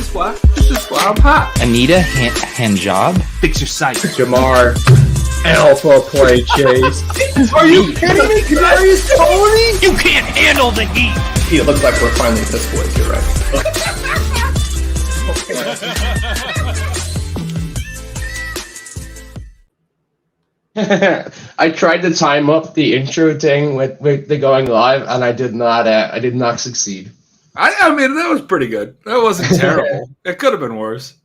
is why I'm hot. Anita hand job. Fix your sight. Jamar. Alpha play chase. Are you kidding me? Kadarius Toney? You can't handle the heat. It looks like we're finally piss boys. You're right. I tried to time up the intro thing with the going live, and I did not succeed. I mean, that was pretty good. That wasn't terrible. It could have been worse.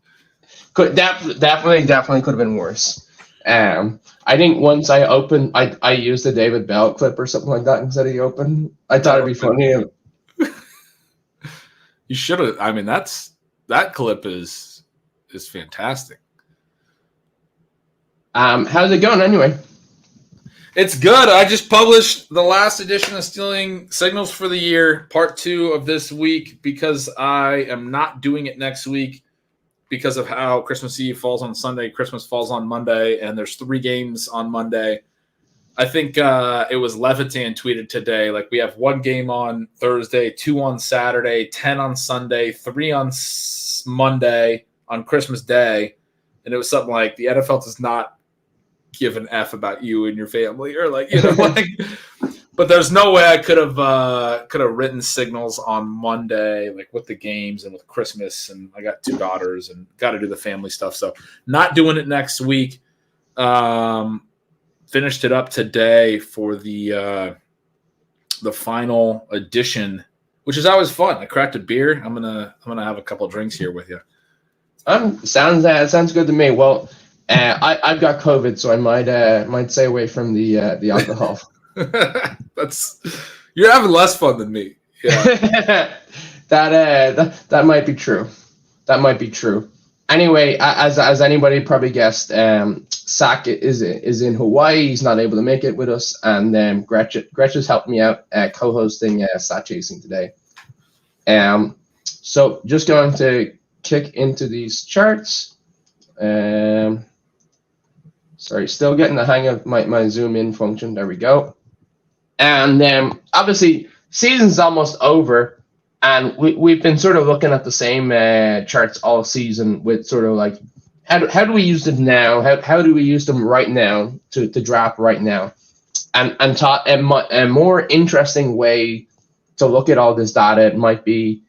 Definitely could have been worse. I think once I opened, I used the David Bell clip or something like that instead of the open. I thought it'd be funny. You should have. I mean, that clip is fantastic. How's it going anyway? It's good. I just published the last edition of Stealing Signals for the Year, part 2 of this week, because I am not doing it next week because of how Christmas Eve falls on Sunday, Christmas falls on Monday, and there's 3 games on Monday. I think it was Levitan tweeted today, like we have 1 game on Thursday, 2 on Saturday, 10 on Sunday, 3 on Monday on Christmas Day. And it was something like the NFL does not give an F about you and your family, or like, you know, like, but there's no way I could have written signals on Monday, like with the games and with Christmas, and I got 2 daughters and got to do the family stuff. So not doing it next week. Finished it up today for the final edition, which is always fun. I cracked a beer. I'm gonna have a couple drinks here with you. Sounds good to me. Well, I've got COVID, so I might stay away from the alcohol. You're having less fun than me. Yeah. that might be true. That might be true. Anyway, as anybody probably guessed, Zach is in Hawaii. He's not able to make it with us, and Gretchen's helped me out co-hosting Stat Chasing today. So just going to kick into these charts. Sorry, still getting the hang of my zoom in function. There we go. And obviously, season's almost over, and we've been sort of looking at the same charts all season with sort of like, how do we use them now? How do we use them right now to draft right now? And taught a more interesting way to look at all this data. It might be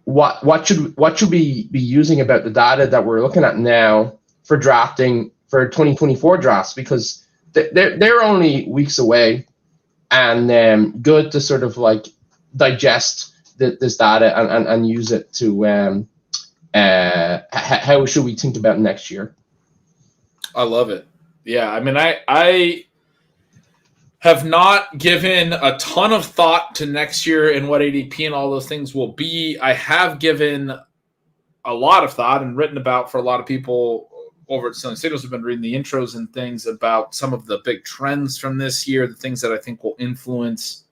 what should we be using about the data that we're looking at now for drafting for 2024 drafts, because they're only weeks away, and good to sort of like digest this data and use it to how should we think about next year? I love it. Yeah, I mean, I have not given a ton of thought to next year and what ADP and all those things will be. I have given a lot of thought and written about, for a lot of people over at Stealing Signals, have been reading the intros and things about some of the big trends from this year, the things that I think will influence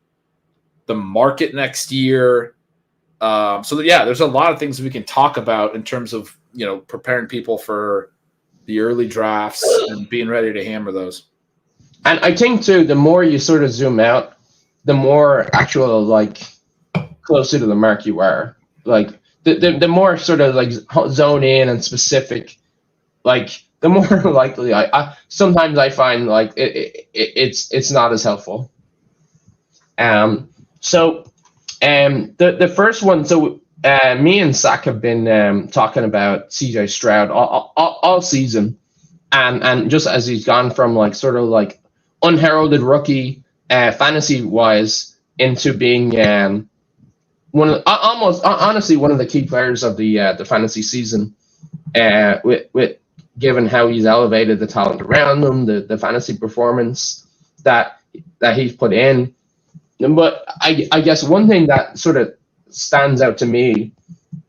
the market next year. There's a lot of things we can talk about in terms of, you know, preparing people for the early drafts and being ready to hammer those. And I think too, the more you sort of zoom out, the more actual, like, closer to the mark you are. Like the more sort of like zone in and specific, like the more likely I sometimes I find like it's not as helpful. The first one, so me and Zach have been talking about CJ Stroud all season, and just as he's gone from like sort of like unheralded rookie fantasy wise into being one of the key players of the fantasy season, with given how he's elevated the talent around him, the fantasy performance that he's put in. But I guess one thing that sort of stands out to me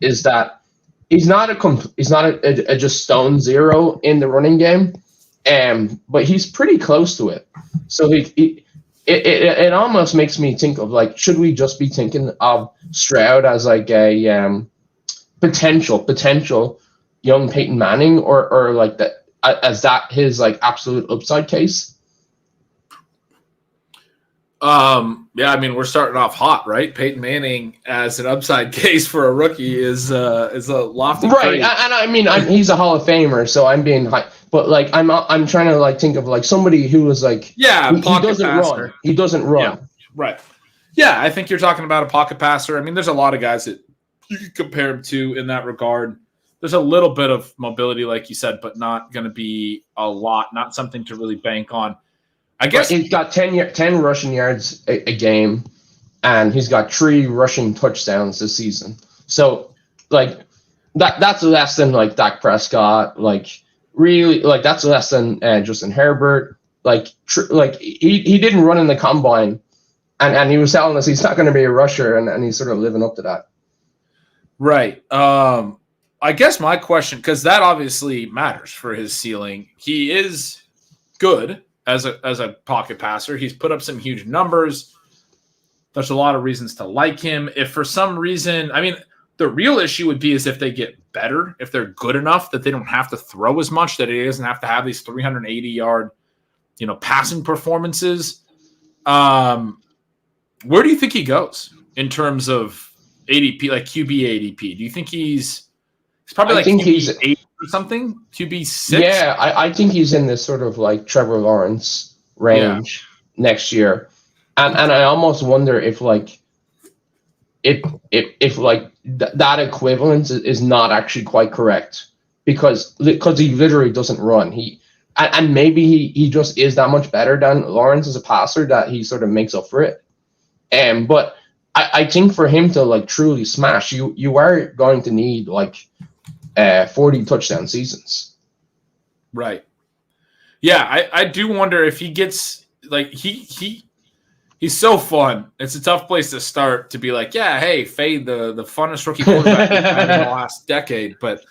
is that he's not a just stone zero in the running game, but he's pretty close to it. So it almost makes me think of like, should we just be thinking of Stroud as like a potential young Peyton Manning, or like that as that his like absolute upside case? Yeah, I mean, we're starting off hot, right? Peyton Manning as an upside case for a rookie is a lofty Right, praise. and I mean, he's a Hall of Famer, so I'm being high. But like, I'm trying to like think of like somebody who was like, he doesn't passer. run. He doesn't run. Yeah, right. Yeah, I think you're talking about a pocket passer. I mean, there's a lot of guys that you can compare him to in that regard. There's a little bit of mobility, like you said, but not going to be a lot. Not something to really bank on. I guess he's got 10 rushing yards a game, and he's got 3 rushing touchdowns this season. So, like, that's less than like Dak Prescott. Like, really, like that's less than Justin Herbert. Like he didn't run in the combine, and he was telling us he's not going to be a rusher, and he's sort of living up to that. Right. I guess my question, because that obviously matters for his ceiling. He is good as a pocket passer. He's put up some huge numbers. There's a lot of reasons to like him. If for some reason, I mean, the real issue would be is if they get better, if they're good enough that they don't have to throw as much, that he doesn't have to have these 380-yard, passing performances. Where do you think he goes in terms of ADP, like QB ADP? Do you think he's probably like QB 8 or something? QB 6? Yeah, I think he's in this sort of like Trevor Lawrence range next year. And I almost wonder if like if like that equivalence is not actually quite correct because he literally doesn't run. And maybe he just is that much better than Lawrence as a passer that he sort of makes up for it. But I think for him to like truly smash, you are going to need like 40 touchdown seasons. Right. Yeah, I do wonder if he gets like he's so fun. It's a tough place to start to be like, yeah, hey, fade the funnest rookie quarterback we've had in the last decade. But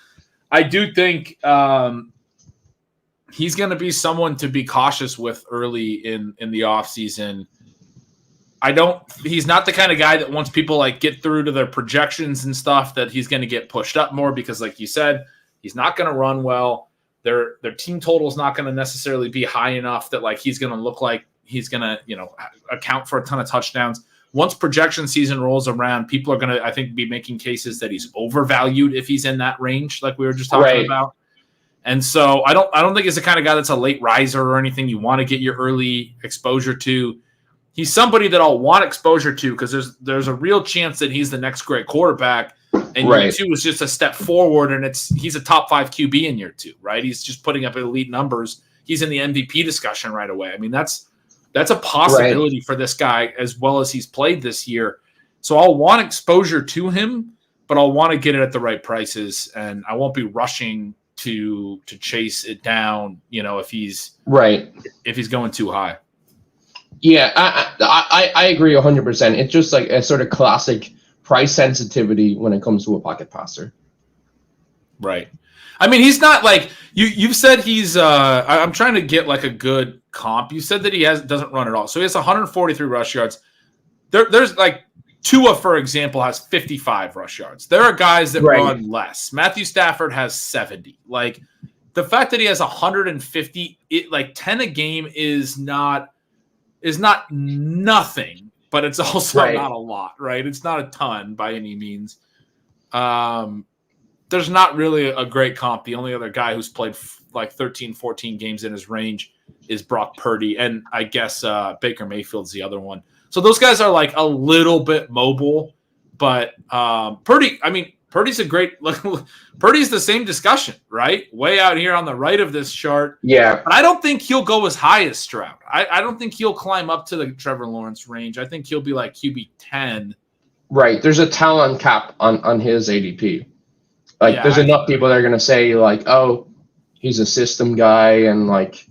I do think he's going to be someone to be cautious with early in the offseason. He's not the kind of guy that once people like get through to their projections and stuff that he's going to get pushed up more because like you said, he's not going to run well. Their team total is not going to necessarily be high enough that like he's going to look like he's going to, account for a ton of touchdowns. Once projection season rolls around, people are going to, I think, be making cases that he's overvalued if he's in that range, like we were just talking about. And so I don't think he's the kind of guy that's a late riser or anything you want to get your early exposure to. He's somebody that I'll want exposure to because there's a real chance that he's the next great quarterback. And year 2 is just a step forward, and he's a top 5 QB in year 2, right? He's just putting up elite numbers. He's in the MVP discussion right away. I mean, that's a possibility for this guy as well as he's played this year. So I'll want exposure to him, but I'll want to get it at the right prices, and I won't be rushing to chase it down, if he's going too high. Yeah, I agree 100%. It's just like a sort of classic price sensitivity when it comes to a pocket passer. Right. I mean, he's not like you've said he's I'm trying to get like a good comp. You said that he doesn't run at all. So he has 143 rush yards. There's like Tua, for example, has 55 rush yards. There are guys that run less. Matthew Stafford has 70. Like the fact that he has 150, like 10 a game is not nothing, but it's also not a lot, right? It's not a ton by any means. There's not really a great comp. The only other guy who's played like 13, 14 games in his range is Brock Purdy, and I guess Baker Mayfield's the other one. So those guys are like a little bit mobile, but Purdy's a great – Purdy's the same discussion, right? Way out here on the right of this chart. Yeah. But I don't think he'll go as high as Stroud. I don't think he'll climb up to the Trevor Lawrence range. I think he'll be like QB 10. Right. There's a talent cap on his ADP. Like, there's enough people that are going to say, like, oh, he's a system guy, and, like,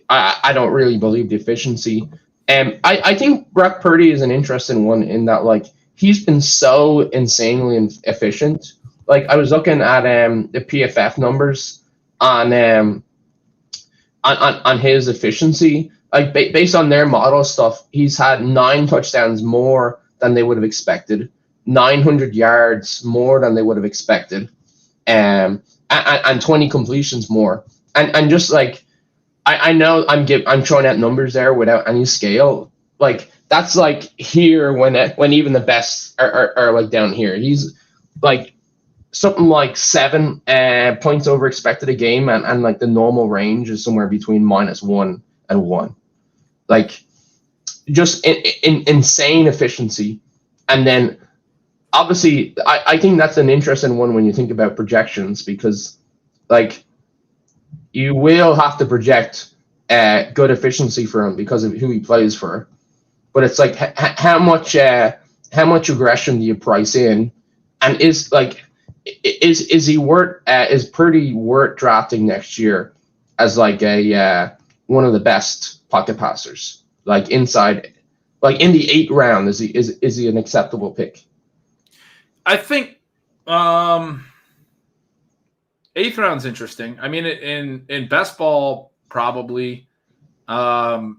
I don't really believe the efficiency. And I think Brock Purdy is an interesting one in that, like, he's been so insanely efficient. Like, I was looking at the PFF numbers on his efficiency. Like, based on their model stuff, he's had 9 touchdowns more than they would have expected, 900 yards more than they would have expected, and 20 completions more. And just like, I know I'm throwing out numbers there without any scale. Like, that's like here when even the best are like down here. He's like something like 7 points over expected a game, and like the normal range is somewhere between -1 and 1. Like just in insane efficiency. And then obviously I think that's an interesting one when you think about projections, because like you will have to project good efficiency for him because of who he plays for. But it's like how much aggression do you price in, and is he worth is Purdy worth drafting next year as like a one of the best pocket passers, like inside, like in the 8th round? Is he an acceptable pick? I think 8th round's interesting. I mean, in best ball probably. So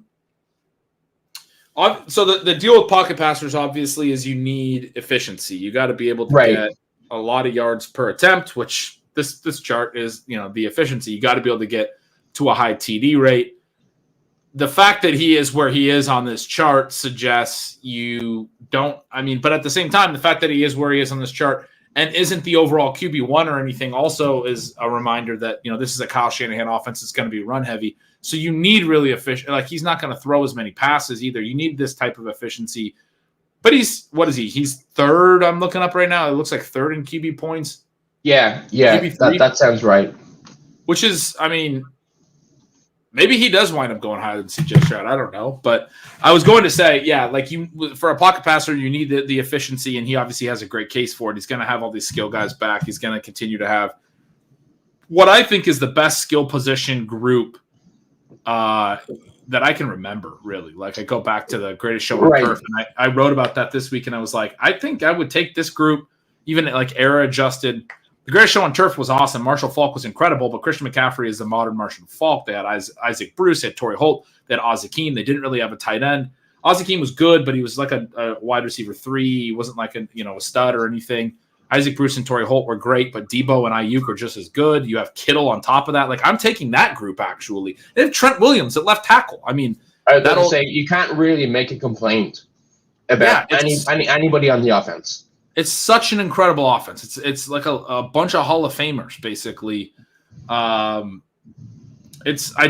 the deal with pocket passers obviously is you need efficiency. You got to be able to get a lot of yards per attempt, which this chart is, the efficiency. You got to be able to get to a high TD rate. The fact that he is where he is on this chart suggests you don't. I mean, but at the same time, the fact that he is where he is on this chart and isn't the overall QB1 or anything also is a reminder that, this is a Kyle Shanahan offense. It's going to be run heavy. So you need really efficient. Like, he's not going to throw as many passes either. You need this type of efficiency. But what is he? He's 3rd. I'm looking up right now. It looks like 3rd in QB points. Yeah, that sounds right. Which is, I mean, maybe he does wind up going higher than CJ Stroud. I don't know. But I was going to say, like for a pocket passer, you need the efficiency, and he obviously has a great case for it. He's going to have all these skill guys back. He's going to continue to have what I think is the best skill position group that I can remember, really. Like, I go back to the Greatest Show on Turf, and I wrote about that this week, and I was like, I think I would take this group, even like era adjusted. The Greatest Show on Turf was awesome. Marshall Faulk was incredible, but Christian McCaffrey is the modern Marshall Faulk. They had Isaac Bruce, they had Torrey Holt, they had Achane. They didn't really have a tight end. Achane was good, but he was like a wide receiver 3. He wasn't like a stud or anything. Isaac Bruce and Torrey Holt were great, but Debo and Ayuk are just as good. You have Kittle on top of that. Like, I'm taking that group, actually. They have Trent Williams at left tackle. I mean, that'll say you can't really make a complaint about anybody on the offense. It's such an incredible offense. It's like a bunch of Hall of Famers, basically. I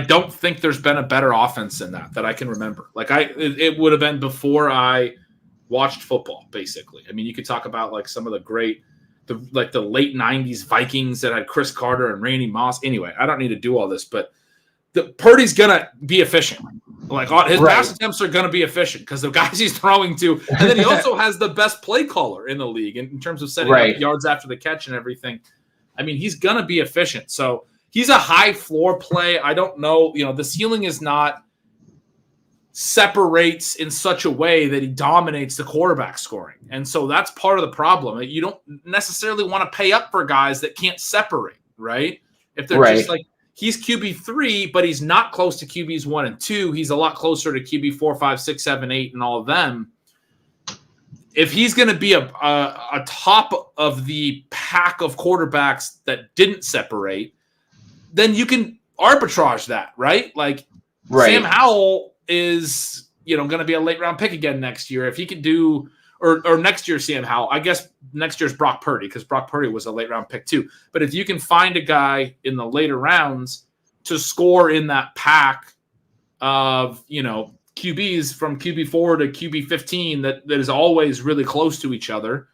don't think there's been a better offense than that I can remember. Like, it would have been before I watched football, basically. I mean, you could talk about like some of the great, the late 90s Vikings that had Chris Carter and Randy Moss. Anyway, I don't need to do all this, but Purdy's going to be efficient. Like, his pass attempts are going to be efficient because the guys he's throwing to. And then he also has the best play caller in the league in terms of setting up yards after the catch and everything. I mean, he's going to be efficient. So he's a high floor play. I don't know. The ceiling is not separates in such a way that he dominates the quarterback scoring. And so that's part of the problem. You don't necessarily want to pay up for guys that can't separate, right? If they're just like, he's QB3, but he's not close to QBs 1 and 2. He's a lot closer to QB 4, 5, 6, 7, 8, and all of them. If he's going to be a top of the pack of quarterbacks that didn't separate, then you can arbitrage that, right? Like, Sam Howell is, going to be a late round pick again next year. If he could do, or next year, Sam Howell, I guess next year's Brock Purdy, because Brock Purdy was a late round pick too. But if you can find a guy in the later rounds to score in that pack of, QBs from QB4 to QB15 that is always really close to each other,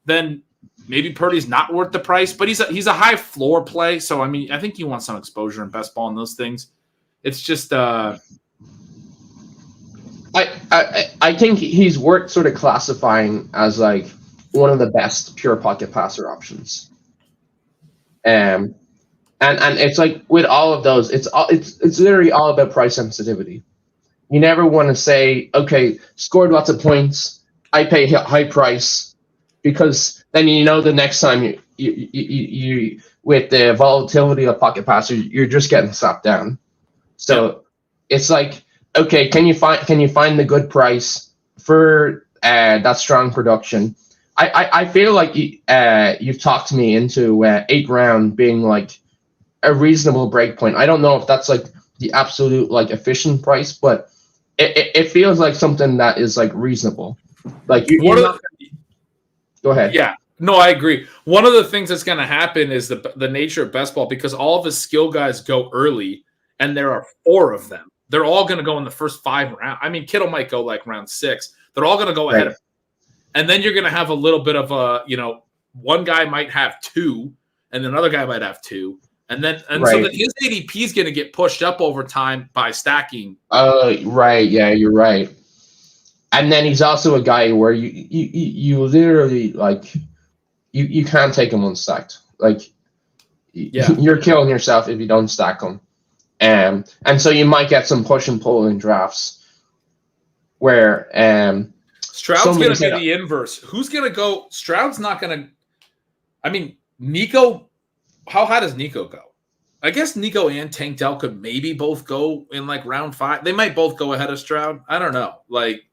then maybe Purdy's not worth the price, but he's a high floor play. So, I mean, I think you want some exposure in best ball and those things. It's just, I think he's worth sort of classifying as like one of the best pure pocket passer options. And it's like with all of those, it's literally all about price sensitivity. You never want to say, okay, scored lots of points, I pay high price, because then the next time you with the volatility of pocket passers, you're just getting slapped down. So it's like, okay, can you find the good price for that strong production? I feel like you've talked me into 8th round being like a reasonable break point. I don't know if that's like the absolute like efficient price, but it feels like something that is like reasonable. Like you're not. Go ahead. Yeah, no, I agree. One of the things that's going to happen is the nature of best ball, because all of the skill guys go early, and there are 4 of them. They're all going to go in the first 5 rounds. I mean, Kittle might go like round 6. They're all going to go ahead of him. And then you're going to have a little bit of a, one guy might have 2, and another guy might have 2. So that his ADP is going to get pushed up over time by stacking. Right. Yeah, you're right. And then he's also a guy where you literally like you can't take him unstacked. Like you're killing yourself if you don't stack him. And so you might get some push and pull in drafts where Stroud's going to be the inverse. Who's going to go? Stroud's not going to. I mean, Nico. How high does Nico go? I guess Nico and Tank Dell could maybe both go in like round 5. They might both go ahead of Stroud. I don't know. Like,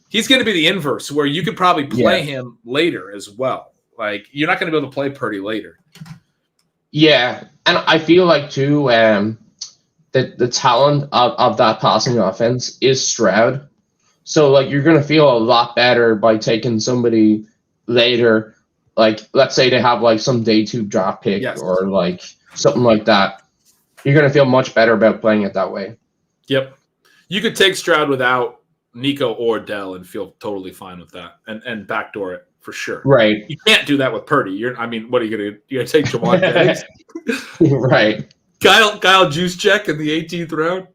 he's going to be the inverse where you could probably play him later as well. Like, you're not going to be able to play Purdy later. Yeah, and I feel like too that the talent of that passing offense is Stroud. So like you're going to feel a lot better by taking somebody later. Like, let's say they have like some day 2 draft pick or like something like that. You're going to feel much better about playing it that way. Yep. You could take Stroud without Nico or Dell and feel totally fine with that and backdoor it for sure. Right. You can't do that with Purdy. What are you going to do? You're going to take Javon Jennings? Right. Kyle Juszczyk in the 18th round?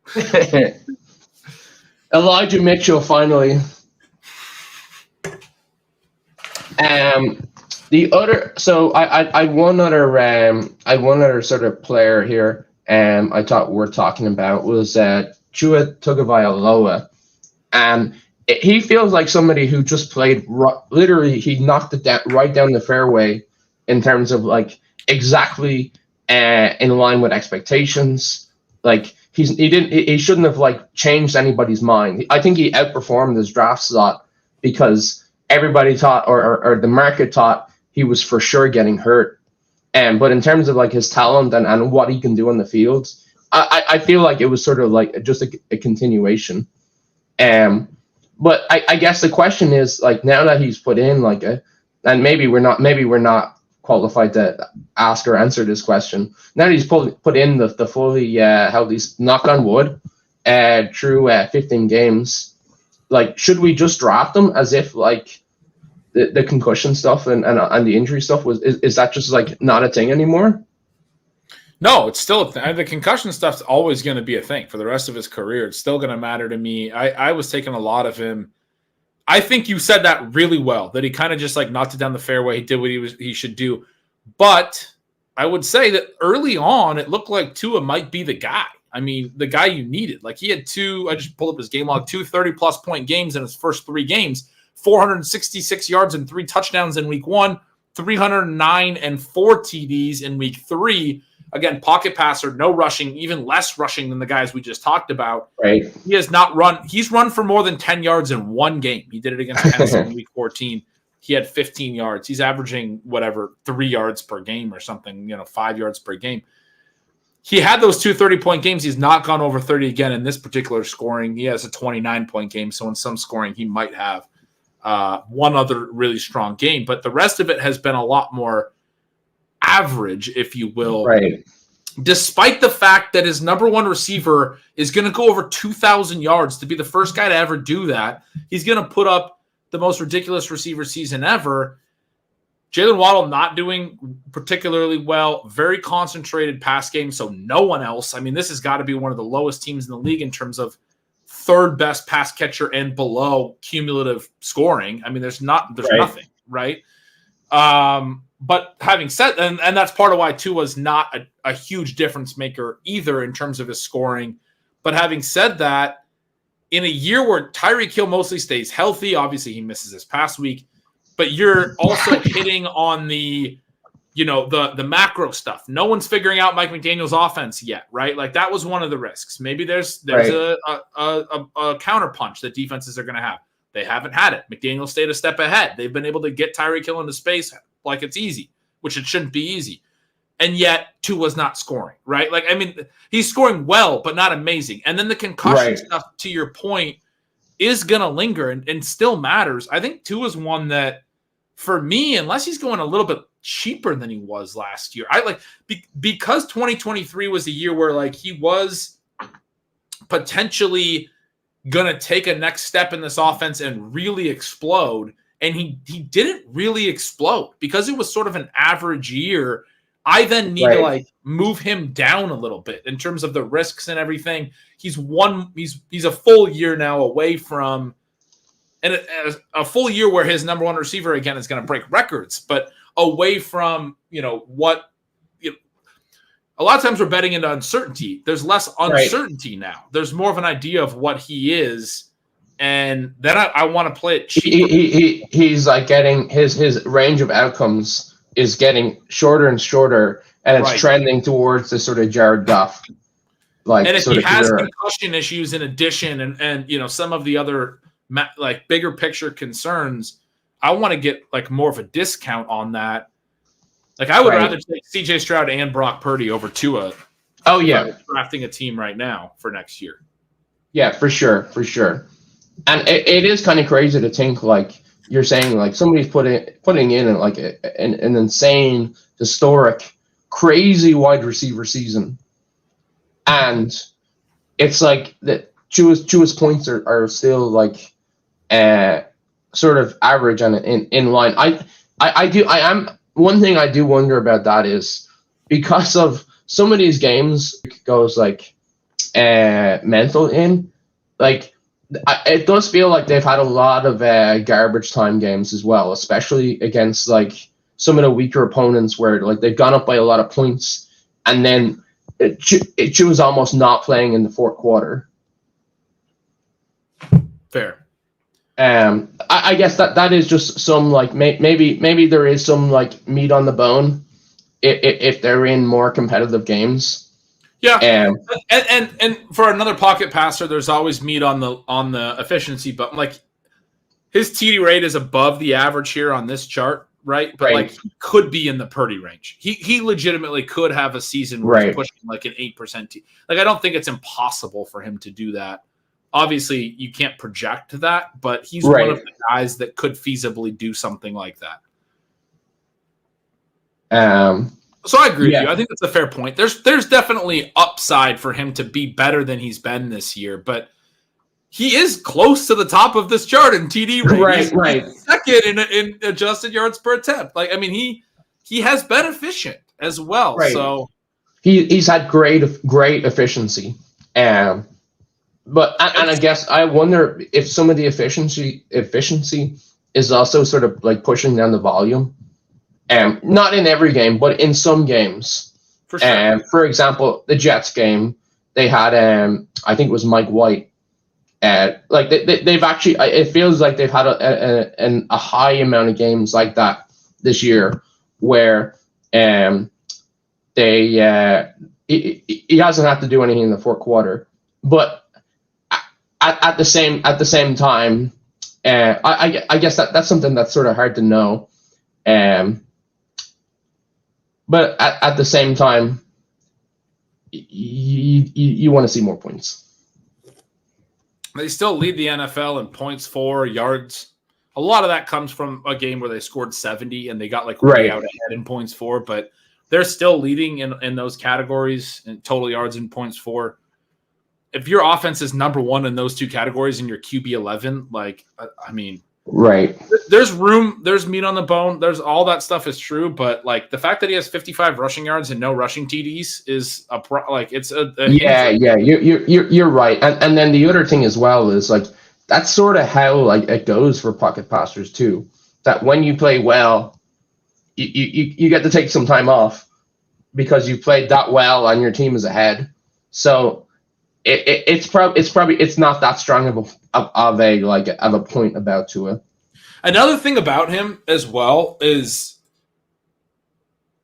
Elijah Mitchell finally. The other, so I one other sort of player here. I thought we're talking about was Tua Tagovailoa, and he feels like somebody who just played literally. He knocked it down, right down the fairway in terms of like exactly in line with expectations. Like he shouldn't have like changed anybody's mind. I think he outperformed his draft slot because everybody thought or the market thought he was for sure getting hurt. But in terms of like his talent and what he can do on the field, I feel like it was sort of like just a continuation. But I guess the question is like now that he's put in like and maybe we're not qualified to ask or answer this question. Now that he's put in the fully healthy, knock on wood, through 15 games, like should we just draft him as if like the concussion stuff and the injury stuff is that just like not a thing anymore? No, it's still a thing. The concussion stuff's always going to be a thing for the rest of his career. It's still going to matter to me. I was taking a lot of him. I think you said that really well, that he kind of just like knocked it down the fairway. He did what he should do. But I would say that early on, it looked like Tua might be the guy. I mean, the guy you needed. Like he had I just pulled up his game log, 2 30-plus point games in his first 3 games. 466 yards and 3 touchdowns in week 1, 309 and 4 TDs in week 3. Again, pocket passer, no rushing, even less rushing than the guys we just talked about. Right. He has not run. He's run for more than 10 yards in 1 game. He did it against Tennessee in week 14. He had 15 yards. He's averaging 3 yards per game or something, 5 yards per game. He had those 2 30-point games. He's not gone over 30 again in this particular scoring. He has a 29-point game. So in some scoring, he might have one other really strong game, but the rest of it has been a lot more average, if you will. Right. Despite the fact that his number 1 receiver is going to go over 2,000 yards to be the first guy to ever do that. He's going to put up the most ridiculous receiver season ever. Jalen Waddle not doing particularly well, very concentrated pass game, so no one else. I mean, this has got to be one of the lowest teams in the league in terms of 3rd best pass catcher and below cumulative scoring. I mean, there's nothing, right? But having said, and that's part of why Tua's not a huge difference maker either in terms of his scoring. But having said that, in a year where Tyreek Hill mostly stays healthy, obviously he misses this past week, but you're also hitting on the macro stuff. No one's figuring out Mike McDaniel's offense yet, right? Like that was one of the risks. Maybe there's right. a counterpunch that defenses are going to have. They haven't had it. McDaniel stayed a step ahead. They've been able to get Tyreek Hill into space like it's easy, which it shouldn't be easy. and yet Tua's not scoring, right? Like, I mean, he's scoring well, but not amazing. And then the concussion stuff, to your point, is going to linger and still matters. I think Tua's one that, for me, unless he's going a little bit cheaper than he was last year, because 2023 was a year where like he was potentially going to take a next step in this offense and really explode. And he didn't really explode because it was sort of an average year. I then need to like move him down a little bit in terms of the risks and everything. He's a full year now away from, and a full year where his number one receiver again is going to break records, but away from, a lot of times we're betting into uncertainty. There's less uncertainty now. There's more of an idea of what he is. And then I want to play it cheaper. He's like getting his range of outcomes is getting shorter and shorter, and it's trending towards the sort of Jared Goff. And if he has concussion issues in addition, and some of the other like bigger picture concerns, I want to get like more of a discount on that. Like I would rather take CJ Stroud and Brock Purdy over Tua. Oh yeah, drafting a team right now for next year. Yeah, for sure. And it is kind of crazy to think, like you're saying, like somebody's putting in like an insane, historic, crazy wide receiver season, and it's like that. Tua's points are still like sort of average and in line. One thing I do wonder about that is because of some of these games goes like mental in, like it does feel like they've had a lot of garbage time games as well, especially against like some of the weaker opponents where like they've gone up by a lot of points and then it was almost not playing in the fourth quarter. Fair. I guess that is just some like maybe there is some like meat on the bone if they're in more competitive games. Yeah, and for another pocket passer, there's always meat on the efficiency, but like his TD rate is above the average here on this chart, right? But like he could be in the Purdy range. He legitimately could have a season where he's pushing like an 8%. Like I don't think it's impossible for him to do that. Obviously, you can't project that, but he's one of the guys that could feasibly do something like that. So I agree with you. I think that's a fair point. There's definitely upside for him to be better than he's been this year, but he is close to the top of this chart in TD rate. He's second in adjusted yards per attempt. Like I mean, he has been efficient as well. Right. So he's had great efficiency. But I guess I wonder if some of the efficiency is also sort of like pushing down the volume. Not in every game, but in some games. For sure. For example, the Jets game, they had I think it was Mike White. Like they've actually, it feels like they've had a high amount of games like that this year, where he hasn't had to do anything in the fourth quarter, but at the same time, I guess that's something that's sort of hard to know. But at the same time, you want to see more points. They still lead the NFL in points for, yards. A lot of that comes from a game where they scored 70 and they got like way out ahead in points for, but they're still leading in those categories in total yards and points for. If your offense is number one in those two categories and you're QB 11, like, I mean, there's room, there's meat on the bone. There's all that stuff is true, but like the fact that he has 55 rushing yards and no rushing TDs is you're right. And then the other thing as well is like, that's sort of how like it goes for pocket passers too, that when you play well, you get to take some time off because you played that well and your team is ahead. So it's not that strong of a point about Tua. Another thing about him as well is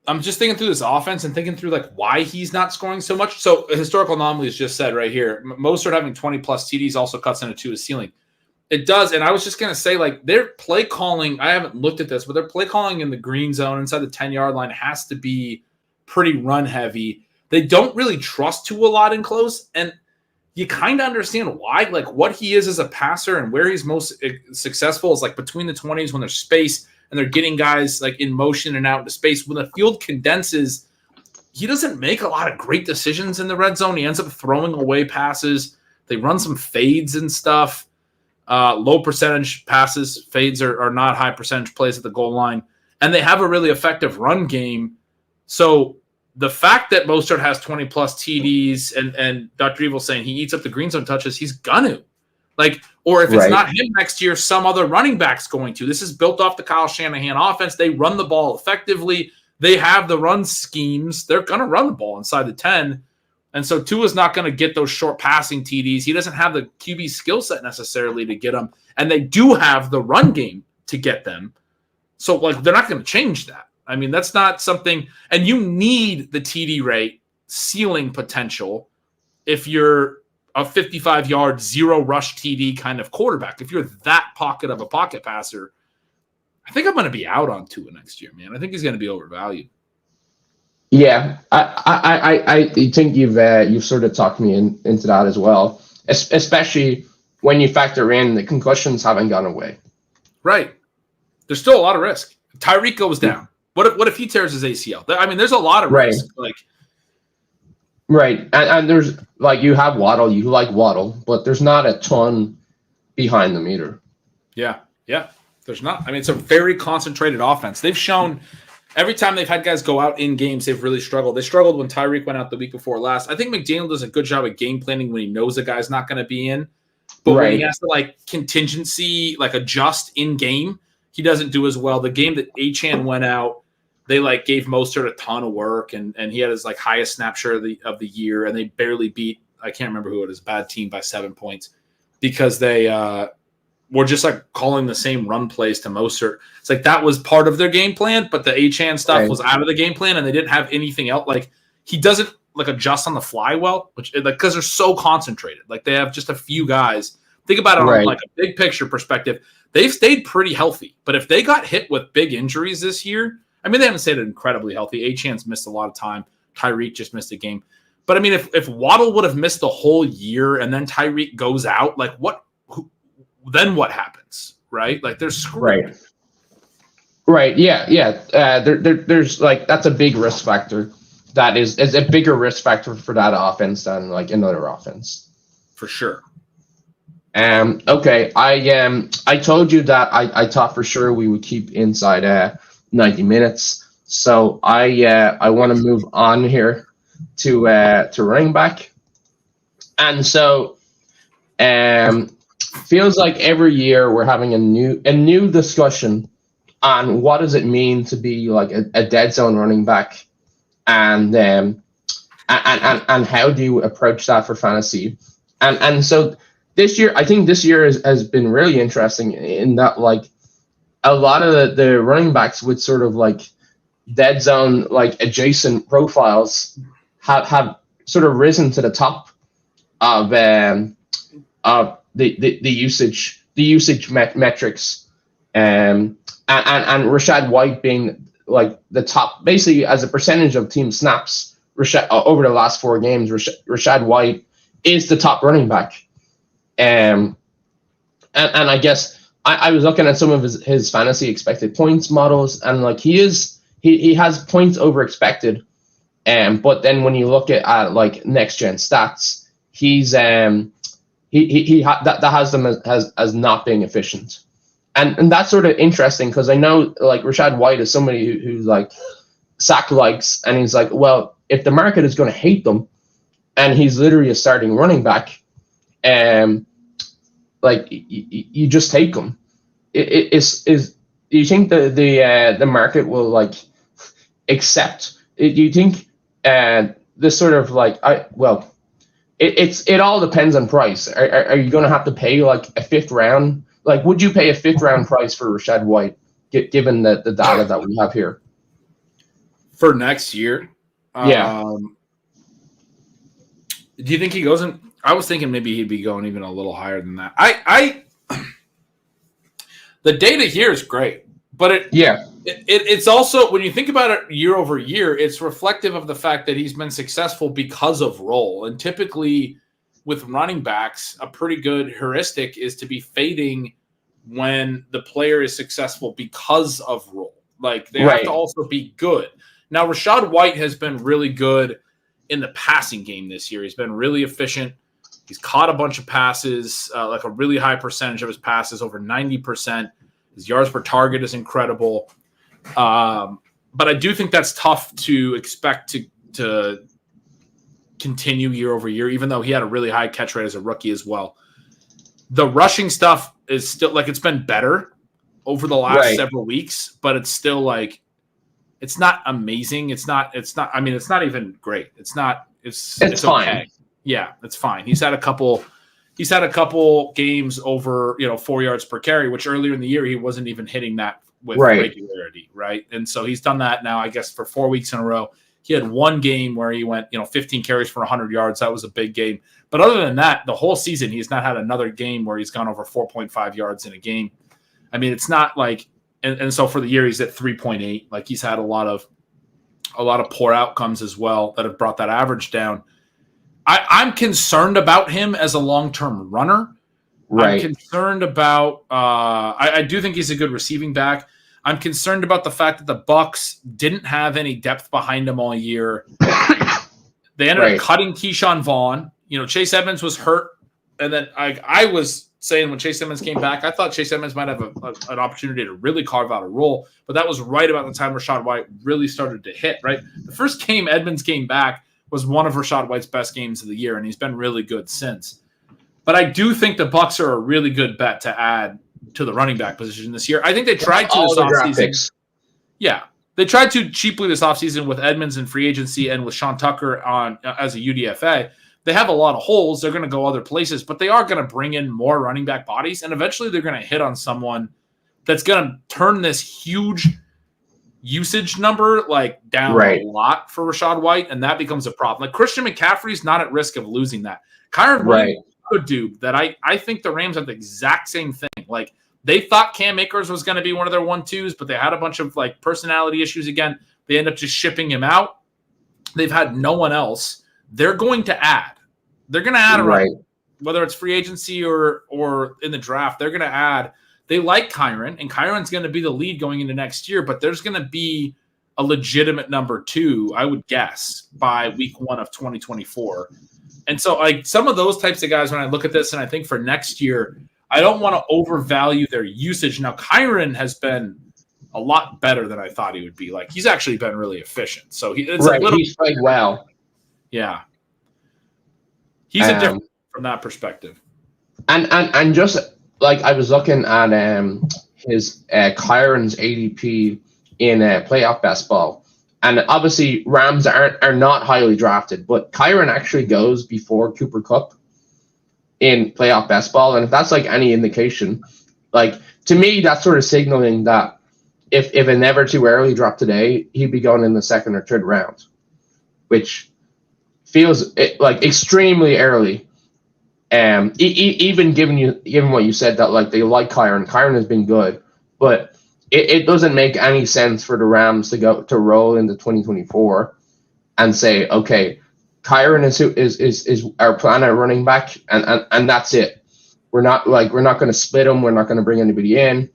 I'm just thinking through this offense and thinking through like why he's not scoring so much. So a historical anomaly is just said right here. Mostert having 20 plus TDs also cuts into Tua's ceiling. It does, and I was just gonna say like their play calling. I haven't looked at this, but their play calling in the green zone inside the 10-yard line has to be pretty run heavy. They don't really trust Tua a lot in close, and you kind of understand why. Like what he is as a passer and where he's most successful is like between the 20s when there's space and they're getting guys like in motion and out into space. When the field condenses, he doesn't make a lot of great decisions in the red zone. He ends up throwing away passes. They run some fades and stuff. Low percentage passes. Fades are not high percentage plays at the goal line. And they have a really effective run game. So the fact that Mostert has 20-plus TDs and Dr. Evil saying he eats up the green zone touches, he's gonna. Like, or if it's not him next year, some other running back's going to. This is built off the Kyle Shanahan offense. They run the ball effectively. They have the run schemes. They're going to run the ball inside the 10. And so Tua's not going to get those short passing TDs. He doesn't have the QB skill set necessarily to get them. And they do have the run game to get them. So, like, they're not going to change that. I mean, that's not something – and you need the TD rate ceiling potential if you're a 55-yard, zero-rush TD kind of quarterback. If you're that pocket of a pocket passer, I think I'm going to be out on Tua next year, man. I think he's going to be overvalued. Yeah, I think you've sort of talked me into that as well, especially when you factor in the concussions haven't gone away. Right. There's still a lot of risk. Tyreek goes down. What if he tears his ACL? I mean, there's a lot of risk. Right. And there's like you have Waddle, you like Waddle, but there's not a ton behind them either. Yeah. There's not. I mean, it's a very concentrated offense. They've shown every time they've had guys go out in games, they've really struggled. They struggled when Tyreek went out the week before last. I think McDaniel does a good job at game planning when he knows a guy's not going to be in. But when he has to like contingency, like adjust in game, he doesn't do as well. The game that Achane went out, they like gave Mostert a ton of work, and he had his like highest snap share of the year, and they barely beat, I can't remember who it is, bad team by 7 points because they were just like calling the same run plays to Mostert. It's like that was part of their game plan, but the Achane stuff was out of the game plan, and they didn't have anything else. Like he doesn't like adjust on the fly well, which like because they're so concentrated. Like they have just a few guys. Think about it on like a big picture perspective. They've stayed pretty healthy, but if they got hit with big injuries this year, I mean, they haven't stayed incredibly healthy. Achane's missed a lot of time. Tyreek just missed a game. But I mean, if Waddle would have missed the whole year and then Tyreek goes out, like then what happens, right? Like they're screwed. Right. Yeah. There's like that's a big risk factor. That is a bigger risk factor for that offense than like another offense. For sure. Okay. I told you that I thought for sure we would keep inside 90 minutes. So I want to move on here to running back. And so feels like every year we're having a new discussion on what does it mean to be like a dead zone running back, and how do you approach that for fantasy, and so this year I think has been really interesting in that like a lot of the running backs with sort of like dead zone like adjacent profiles have sort of risen to the top of the usage metrics, and Rachaad White being like the top, basically as a percentage of team snaps. Over the last 4 games, Rachaad White is the top running back, and I guess I was looking at some of his fantasy expected points models, and like he has points over expected, but then when you look at like next gen stats, he's that has them as not being efficient, and that's sort of interesting because I know like Rachaad White is somebody who's like sack likes, and he's like, well, if the market is going to hate them, and he's literally a starting running back, like you just take them. Do you think the market will like accept? Do you think this sort of like it all depends on price. Are you going to have to pay like a 5th round? Like, would you pay a 5th round price for Rachaad White, given the data that we have here for next year? Yeah. Do you think he goes in? I was thinking maybe he'd be going even a little higher than that. The data here is great, but It's also, when you think about it year over year, it's reflective of the fact that he's been successful because of role. And typically with running backs, a pretty good heuristic is to be fading when the player is successful because of role. Like, they have to also be good. Now, Rachaad White has been really good in the passing game this year. He's been really efficient. He's caught a bunch of passes, like a really high percentage of his passes, over 90%. His yards per target is incredible. But I do think that's tough to expect to continue year over year, even though he had a really high catch rate as a rookie as well. The rushing stuff is still, like, it's been better over the last several weeks, but it's still, like, it's not amazing. It's not, I mean, it's not even great. It's fine. Okay. Yeah, it's fine. He's had a couple games over, 4 yards per carry, which earlier in the year, he wasn't even hitting that with regularity. Right. And so he's done that now, I guess, for 4 weeks in a row. He had one game where he went, 15 carries for 100 yards. That was a big game. But other than that, the whole season, he's not had another game where he's gone over 4.5 yards in a game. I mean, it's not like, and so for the year, he's at 3.8. Like, he's had a lot of poor outcomes as well that have brought that average down. I'm concerned about him as a long-term runner. Right. I'm concerned about I do think he's a good receiving back. I'm concerned about the fact that the Bucs didn't have any depth behind him all year. They ended up cutting Keyshawn Vaughn. Chase Edmonds was hurt. And then I was saying when Chase Edmonds came back, I thought Chase Edmonds might have an opportunity to really carve out a role. But that was right about the time Rachaad White really started to hit, right? The first game Edmonds came back was one of Rachaad White's best games of the year, and he's been really good since. But I do think the Bucs are a really good bet to add to the running back position this year. I think they tried to this offseason. Yeah. They tried to cheaply this offseason with Edmonds in free agency and with Sean Tucker on as a UDFA. They have a lot of holes. They're going to go other places, but they are going to bring in more running back bodies, and eventually they're going to hit on someone that's going to turn this huge usage number down a lot for Rachaad White, and that becomes a problem. Like, Christian McCaffrey's not at risk of losing that. Kyren Williams is a dude that I think the Rams have the exact same thing. Like, they thought Cam Akers was going to be one of their 1-2s, but they had a bunch of personality issues again. They end up just shipping him out. They've had no one else. They're going to add. They're going to add a running, whether it's free agency or in the draft. They're going to add. They like Kyren, and Kyren's going to be the lead going into next year, but there's going to be a legitimate number 2, I would guess, by week 1 of 2024. And so, some of those types of guys, when I look at this and I think for next year, I don't want to overvalue their usage. Now, Kyren has been a lot better than I thought he would be. Like, he's actually been really efficient. So he's played well. Yeah. He's a different from that perspective. And just I was looking at his Kyren's ADP in playoff best ball, and obviously Rams are not highly drafted, but Kyren actually goes before Cooper Kupp in playoff best ball, and if that's any indication, to me that's sort of signaling that if a never too early drop today, he'd be going in the 2nd or 3rd round, which feels extremely early. Even given what you said, that they like Kyren. Kyren has been good, but it doesn't make any sense for the Rams to roll into 2024 and say, okay, Kyren is our plan at running back, and that's it. We're not going to split him. We're not going to bring anybody in.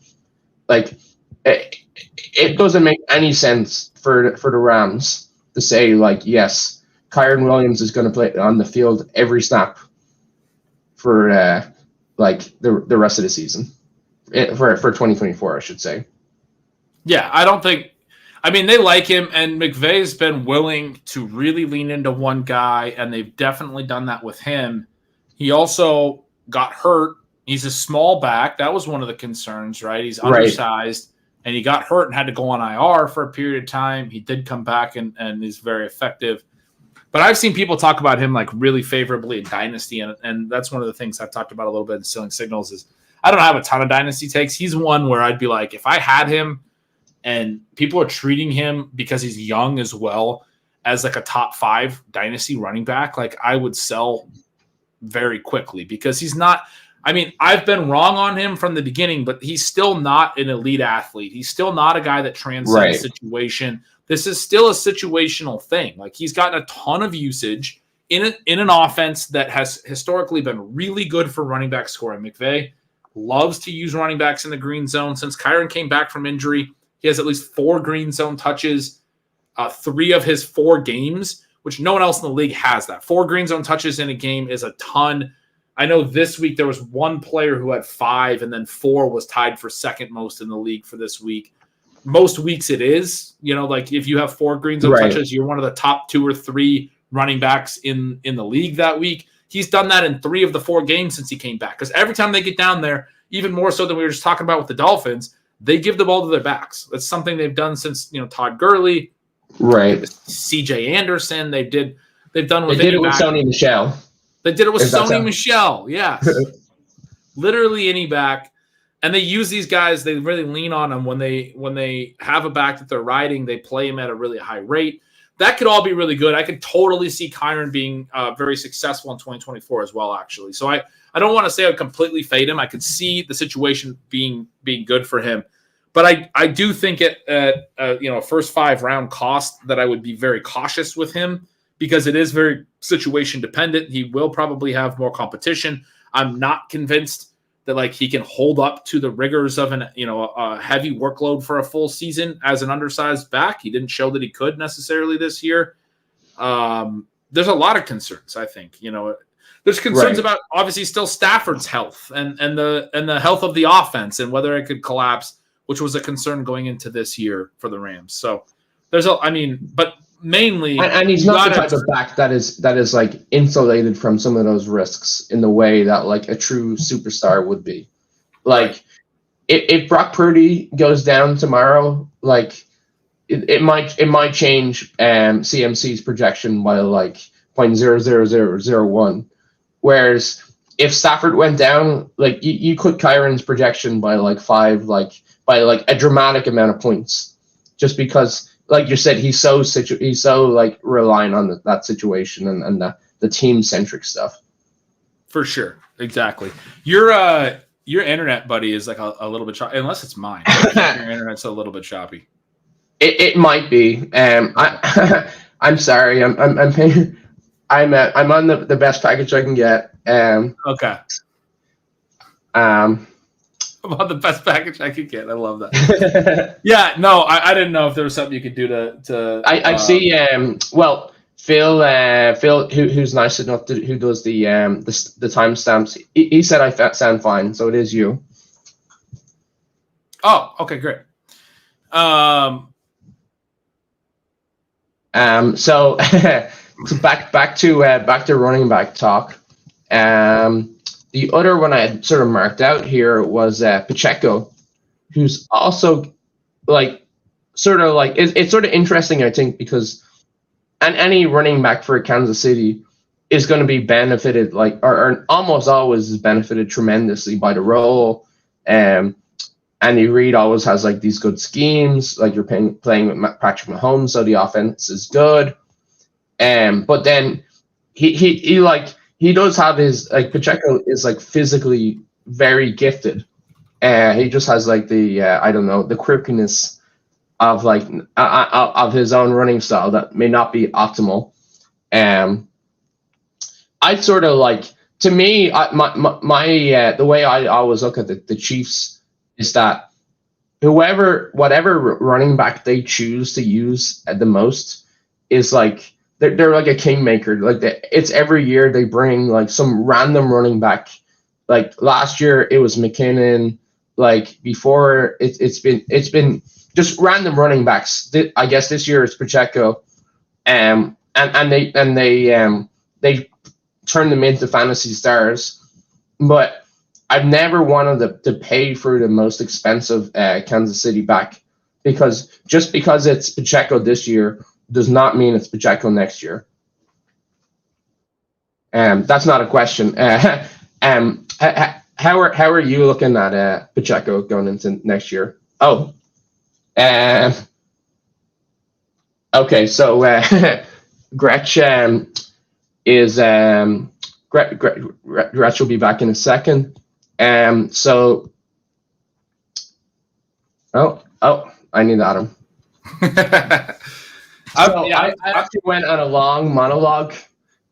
It doesn't make any sense for the Rams to say yes, Kyren Williams is going to play on the field every snap for the rest of the season, for 2024, I should say. Yeah, I don't think. I mean, they like him, and McVay's been willing to really lean into one guy, and they've definitely done that with him. He also got hurt. He's a small back. That was one of the concerns, right? He's undersized, and he got hurt and had to go on IR for a period of time. He did come back and is very effective. But I've seen people talk about him really favorably in Dynasty, and that's one of the things I've talked about a little bit in Stealing Signals is I don't have a ton of Dynasty takes. He's one where I'd be like, if I had him and people are treating him because he's young as well as a top 5 Dynasty running back, I would sell very quickly because he's not I mean, I've been wrong on him from the beginning, but he's still not an elite athlete. He's still not a guy that transcends situation. This is still a situational thing. Like, he's gotten a ton of usage in an offense that has historically been really good for running back scoring. McVay loves to use running backs in the green zone. Since Kyren came back from injury, he has at least 4 green zone touches, 3 of his 4 games, which no one else in the league has that. 4 green zone touches in a game is a ton. I know this week there was one player who had 5, and then 4 was tied for second most in the league for this week. Most weeks it is, like if you have 4 green zone touches, you're one of the top 2 or 3 running backs in the league that week. He's done that in 3 of the 4 games since he came back. Because every time they get down there, even more so than we were just talking about with the Dolphins, they give the ball to their backs. That's something they've done since Todd Gurley, CJ Anderson. They've done with Sony Michel. They did it with Sony Michel. Yes, literally any back. And they use these guys. They really lean on them when they have a back that they're riding. They play him at a really high rate. That could all be really good. I could totally see Kyren being very successful in 2024 as well, actually. So I don't want to say I would completely fade him. I could see the situation being good for him. But I do think at a first 5-round cost that I would be very cautious with him because it is very situation dependent. He will probably have more competition. I'm not convinced that he can hold up to the rigors of a heavy workload for a full season as an undersized back. He didn't show that he could necessarily this year. There's a lot of concerns, I think. There's concerns about obviously still Stafford's health and the health of the offense and whether it could collapse, which was a concern going into this year for the Rams. So but mainly, and he's not the type of back that is like insulated from some of those risks in the way that like a true superstar would be. Like if Brock Purdy goes down tomorrow, like it might change CMC's projection by like 0.00001. Whereas if Stafford went down, like you cut Kyren's projection by like 5, by a dramatic amount of points, just because. Like you said, he's so relying on that situation and the team centric stuff. For sure, exactly. Your internet, buddy, is like a little bit choppy, unless it's mine. Your internet's a little bit choppy. It might be. I'm sorry. I'm on the best package I can get. Okay. I'm on the best package I could get. I love that. Yeah, no, I didn't know if there was something you could do to. I see. Phil, who's nice enough who does the timestamps. He said I sound fine, so it is you. Oh, okay, great. So back to running back talk. The other one I had sort of marked out here was Pacheco, who's also it's sort of interesting, I think, because any running back for Kansas City is going to be benefited or almost always is benefited tremendously by the role. Andy Reid always has these good schemes, like you're playing with Patrick Mahomes, so the offense is good. But then he does have his Pacheco is physically very gifted. He just has the quirkiness of of his own running style that may not be optimal. I sort of to me, the way I always look at the Chiefs is that whatever running back they choose to use at the most is they're like a kingmaker. It's every year they bring some random running back. Last year it was McKinnon. Before it's been just random running backs. I guess this year it's Pacheco, and they turn them into fantasy stars. But I've never wanted to pay for the most expensive Kansas City back because it's Pacheco this year does not mean it's Pacheco next year. That's not a question. How are you looking at Pacheco going into next year? Oh, okay. So Gretch is Gretch will be back in a second. So, I need Adam. I actually went on a long monologue,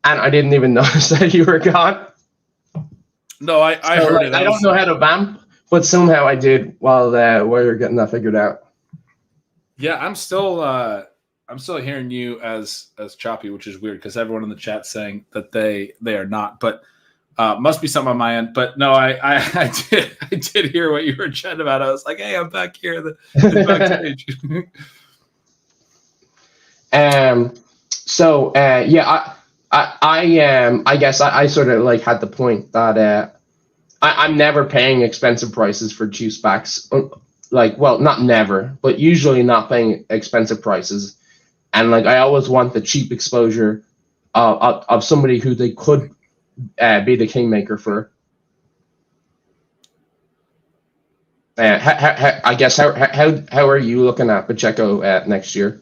and I didn't even notice that you were gone. No, I heard it. I don't know how to vamp, but somehow I did while you're getting that figured out. Yeah, I'm still hearing you as choppy, which is weird because everyone in the chat saying that they are not, but must be something on my end. But no, I did hear what you were chatting about. I was like, hey, I'm back here, the backstage. I guess I sort of like had the point that I'm never paying expensive prices for Chiefs backs. Like, well, not never, but usually not paying expensive prices. And like, I always want the cheap exposure of somebody who they could be the kingmaker for. I guess how are you looking at Pacheco next year?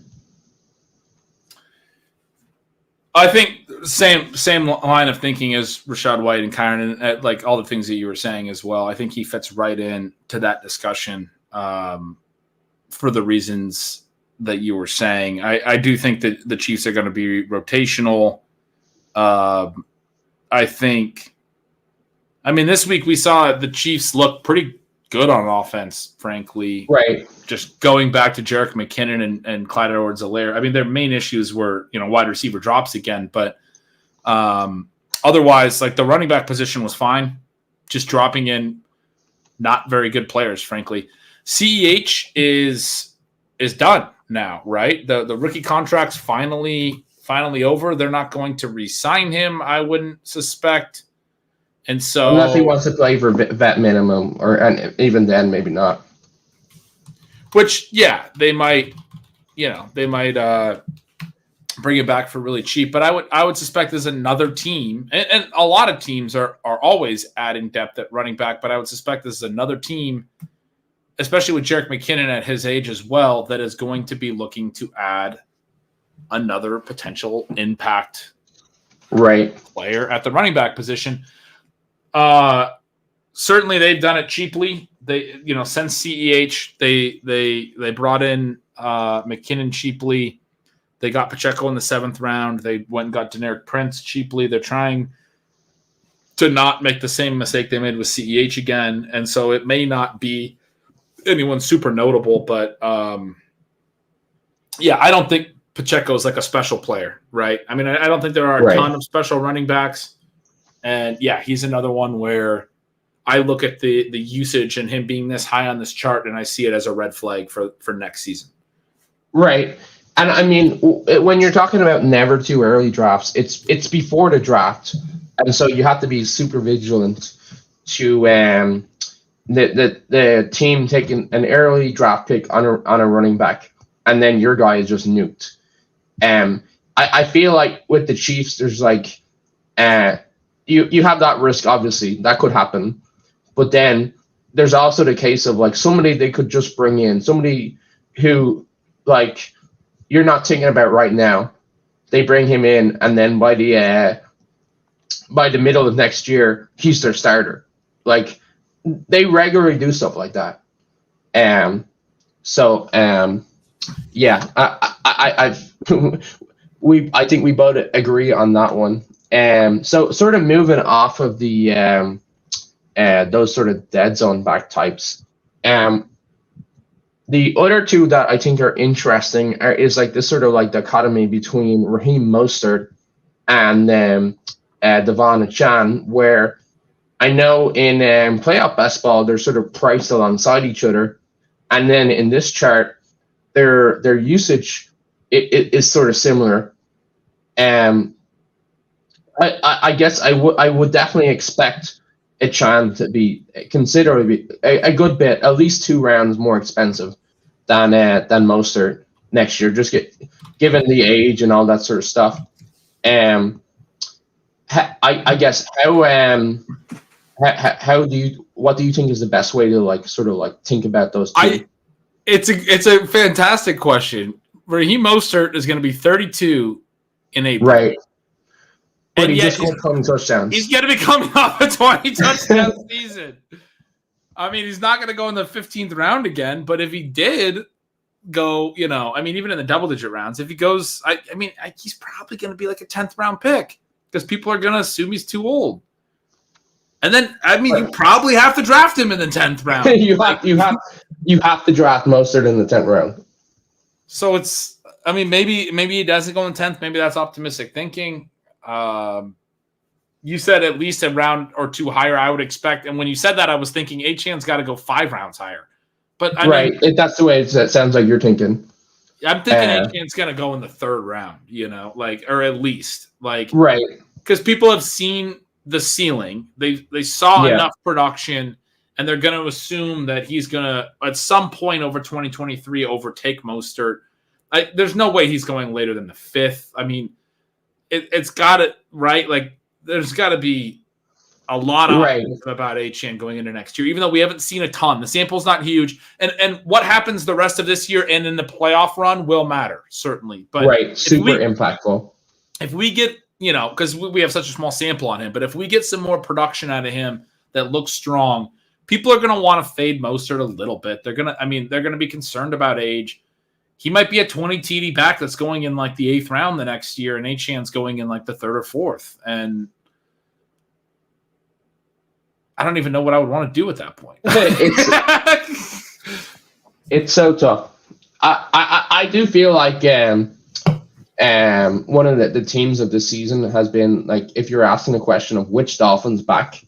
I think same line of thinking as Rachaad White and Kyren, and like all the things that you were saying as well. I think he fits right in to that discussion for the reasons that you were saying. I do think that the Chiefs are going to be rotational. I mean, this week we saw the Chiefs look pretty good on offense, frankly. Right. Just going back to Jerick McKinnon and Clyde Edwards-Helaire. I mean, their main issues were, wide receiver drops again, but otherwise, like the running back position was fine. Just dropping in not very good players, frankly. CEH is done now, right? The rookie contract's finally over. They're not going to re-sign him, I wouldn't suspect. And so, unless he wants to play for vet minimum, and even then, maybe not. Which, yeah, they might bring it back for really cheap. But I would suspect there's another team, and a lot of teams are always adding depth at running back. But I would suspect there's another team, especially with Jerick McKinnon at his age as well, that is going to be looking to add another potential impact player at the running back position. Certainly they've done it cheaply. They, since CEH, they brought in McKinnon cheaply. They got Pacheco in the 7th round. They went and got Deneric Prince cheaply. They're trying to not make the same mistake they made with CEH again. And so it may not be anyone super notable, but I don't think Pacheco is like a special player, right? I mean, I don't think there are a ton of special running backs. And yeah, he's another one where I look at the usage and him being this high on this chart, and I see it as a red flag for next season. Right. And I mean, when you're talking about never too early drafts, it's before the draft. And so you have to be super vigilant to the team taking an early draft pick on a running back, and then your guy is just nuked. I feel like with the Chiefs, there's like you have that risk, obviously, that could happen. But then there's also the case of like somebody they could just bring in, somebody who like you're not thinking about right now. They bring him in, and then by the middle of next year, he's their starter. Like they regularly do stuff like that. I think we both agree on that one. So sort of moving off of the those sort of dead zone back types. The other two that I think are interesting is like this sort of like dichotomy between Raheem Mostert and Devon Achane, where I know in playoff best ball they're sort of priced alongside each other, and then in this chart their usage is sort of similar. I guess I would definitely expect Achane to be considerably a good bit, at least 2 rounds more expensive than Mostert next year, just given the age and all that sort of stuff. I guess what do you think is the best way to like sort of like think about those two? It's a fantastic question. Raheem Mostert is going to be 32 in April. Right. But and he yet just won't come touchdowns. he's going to be coming off a 20 touchdown season. I mean, he's not going to go in the 15th round again, but if he did go, even in the double-digit rounds, if he goes, he's probably going to be like a 10th round pick because people are going to assume he's too old. And then, you probably have to draft him in the 10th round. you have to draft Mostert in the 10th round. So it's, maybe he doesn't go in 10th. Maybe that's optimistic thinking. You said at least a round or two higher, I would expect. And when you said that, I was thinking Achane's got to go 5 rounds higher. But that's the way it sounds like you're thinking. I'm thinking Achane's going to go in the 3rd round, or at least right. Because people have seen the ceiling. They saw enough production, and they're going to assume that he's going to, at some point over 2023, overtake Mostert. There's no way he's going later than the 5th. It's got it, right? There's got to be a lot of optimism about Achane going into next year, even though we haven't seen a ton. The sample's not huge. And what happens the rest of this year and in the playoff run will matter, certainly. But super impactful. If we get, because we have such a small sample on him, but if we get some more production out of him that looks strong, people are going to want to fade Mostert a little bit. They're going to be concerned about age. He might be a 20 TD back that's going in the 8th round the next year, and Achane's going in the 3rd or 4th. And I don't even know what I would want to do at that point. It's so tough. I do feel like one of the teams of the season has been if you're asking the question of which Dolphins back,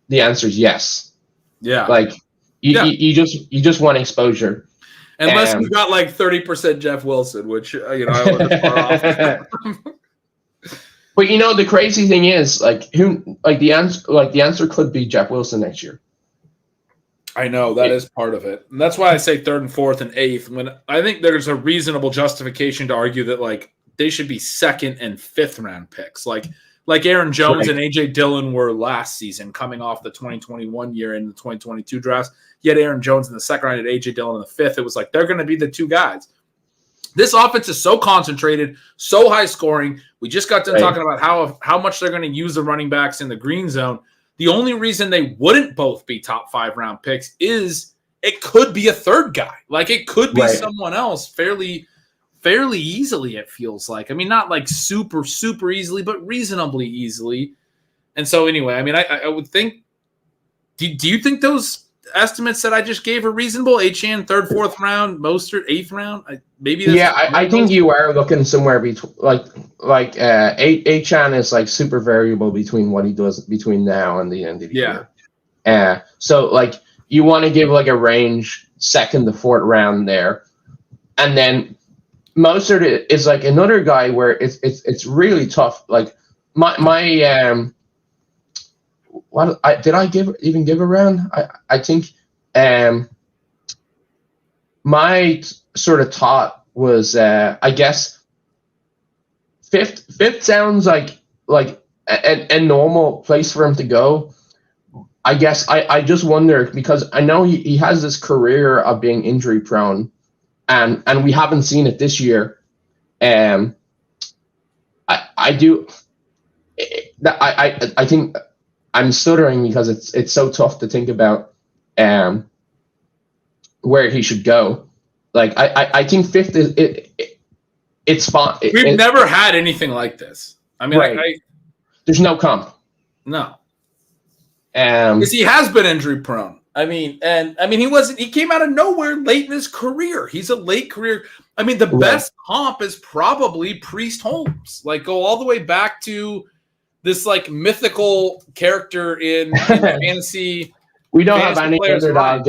the answer is yes. Yeah. You just want exposure. Unless we got 30% Jeff Wilson, which I wasn't far off. But the crazy thing is the answer could be Jeff Wilson next year. I know that is part of it, and that's why I say 3rd and 4th and 8th. When I think there's a reasonable justification to argue that they should be 2nd and 5th round picks, like Aaron Jones and AJ Dillon were last season, coming off the 2021 year and the 2022 drafts. Yet Aaron Jones in the 2nd round and AJ Dillon in the 5th. It was they're going to be the 2 guys. This offense is so concentrated, so high scoring. We just got done talking about how much they're going to use the running backs in the green zone. The only reason they wouldn't both be top 5 round picks is it could be a 3rd guy. It could be someone else fairly easily, it feels like. Not super, super easily, but reasonably easily. And so anyway, I would think, do you think those estimates that I just gave are reasonable? Achane 3rd, 4th round, Mostert 8th round. I think you are looking somewhere between Achane is super variable between what he does between now and the end of the year. So you want to give a range 2nd to 4th round there, and then Mostert is another guy where it's really tough. Did I give a round? I think my sort of thought was I guess fifth sounds like a normal place for him to go. I guess I just wonder, because I know he has this career of being injury prone, and we haven't seen it this year. I think I'm stuttering because it's so tough to think about where he should go. I think 5th is it's fine. We've never had anything like this. There's no comp. No. Because he has been injury prone. He came out of nowhere late in his career. He's a late career. The best comp is probably Priest Holmes. Go all the way back to this mythical character in fantasy. We don't have any underdog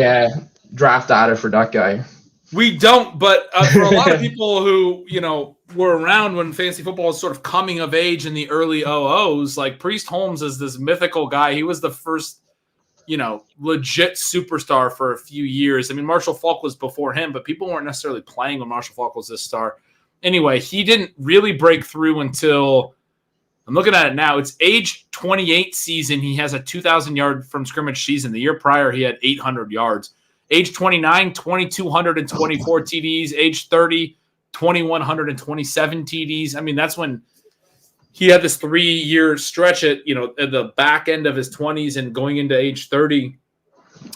draft data for that guy. We don't, but for a lot of people who were around when fantasy football was sort of coming of age in the early 00s, Priest Holmes is this mythical guy. He was the first legit superstar for a few years. Marshall Faulk was before him, but people weren't necessarily playing when Marshall Faulk was this star. Anyway, he didn't really break through until, I'm looking at it now, it's age 28 season. He has a 2,000-yard from scrimmage season. The year prior, he had 800 yards. Age 29, 2,224 TDs. Age 30, 2,127 TDs. That's when he had this 3-year stretch at the back end of his 20s and going into age 30,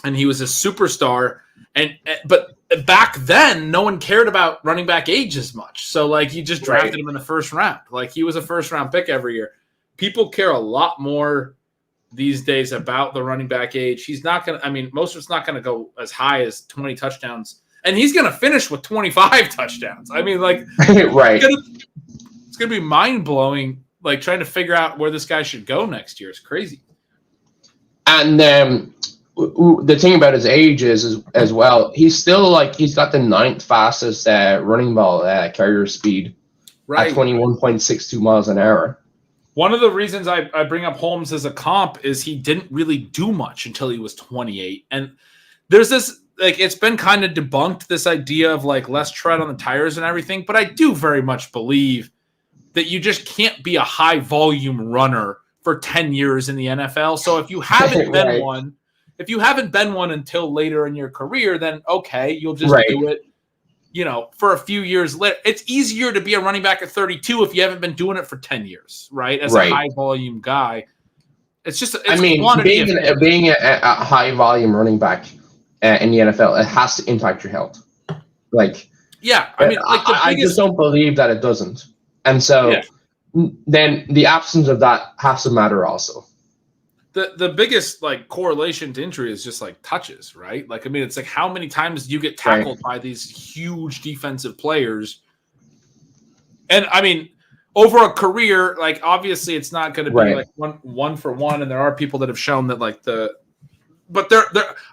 and he was a superstar. But back then, no one cared about running back age as much. So like you just drafted him in the first round. Like he was a first round pick every year. People care a lot more these days about the running back age. He's not going to, Mostert's not going to go as high as 20 touchdowns, and he's going to finish with 25 touchdowns. Right. It's going to be mind blowing. Like trying to figure out where this guy should go next year is crazy. And the thing about his age is as well, he's still he's got the 9th fastest running ball carrier speed at 21.62 miles an hour. One of the reasons I bring up Holmes as a comp is he didn't really do much until he was 28. And there's this, it's been kind of debunked, this idea of less tread on the tires and everything. But I do very much believe that you just can't be a high volume runner for 10 years in the NFL. So if you haven't been one, until later in your career, then okay, you'll just do it, for a few years later. It's easier to be a running back at 32 if you haven't been doing it for 10 years, right? As a high volume guy. Being a high volume running back in the NFL, it has to impact your health. I just don't believe that it doesn't. And so then the absence of that has to matter also. The biggest correlation to injury is just touches, right? It's how many times do you get tackled by these huge defensive players? And over a career, obviously it's not going to be one for one. And there are people that have shown that but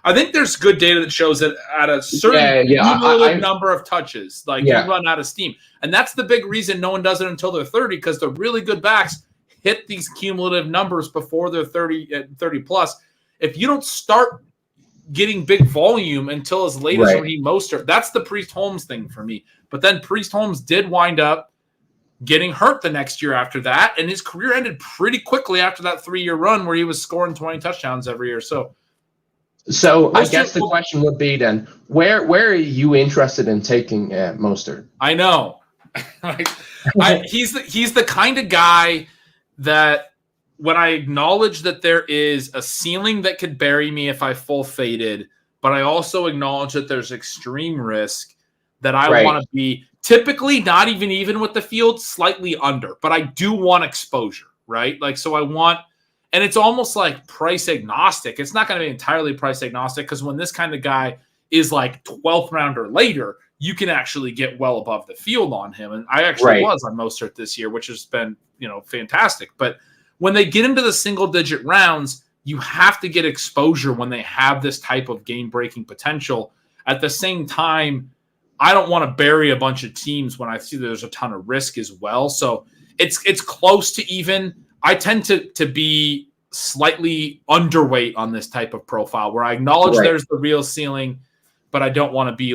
I think there's good data that shows that at a certain number of touches, you run out of steam. And that's the big reason no one does it until they're 30, because the really good backs hit these cumulative numbers before they're 30 plus. If you don't start getting big volume until as late as Raheem Mostert, that's the Priest Holmes thing for me. But then Priest Holmes did wind up getting hurt the next year after that, and his career ended pretty quickly after that 3-year run where he was scoring 20 touchdowns every year. So I guess the question would be then, where are you interested in taking Mostert? I know. He's the kind of guy that when I acknowledge that there is a ceiling that could bury me if I full faded, but I also acknowledge that there's extreme risk, that I want to be typically not even with the field, slightly under, but I do want exposure, right? So I want, and it's almost price agnostic. It's not going to be entirely price agnostic, because when this kind of guy is 12th round or later, you can actually get well above the field on him. And I actually was on Mostert this year, which has been, fantastic. But when they get into the single digit rounds, you have to get exposure when they have this type of game breaking potential. At the same time, I don't want to bury a bunch of teams when I see there's a ton of risk as well. So it's close to even. I tend to be slightly underweight on this type of profile, where I acknowledge there's the real ceiling, but I don't want to be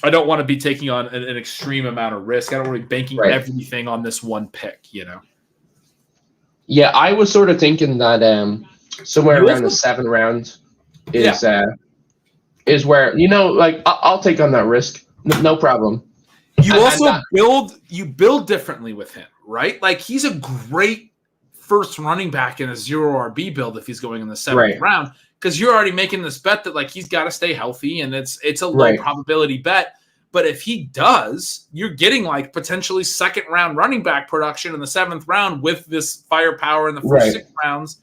I don't want to be taking on an extreme amount of risk. I don't want to be banking everything on this one pick, Yeah, I was sort of thinking that somewhere around the 7th round is where, I'll take on that risk. No problem. You build differently with him, right? He's a great first running back in a 0 RB build if he's going in the 7th round, because you're already making this bet that he's got to stay healthy, and it's a low probability bet. But if he does, you're getting potentially 2nd round running back production in the 7th round with this firepower in the first 6 rounds.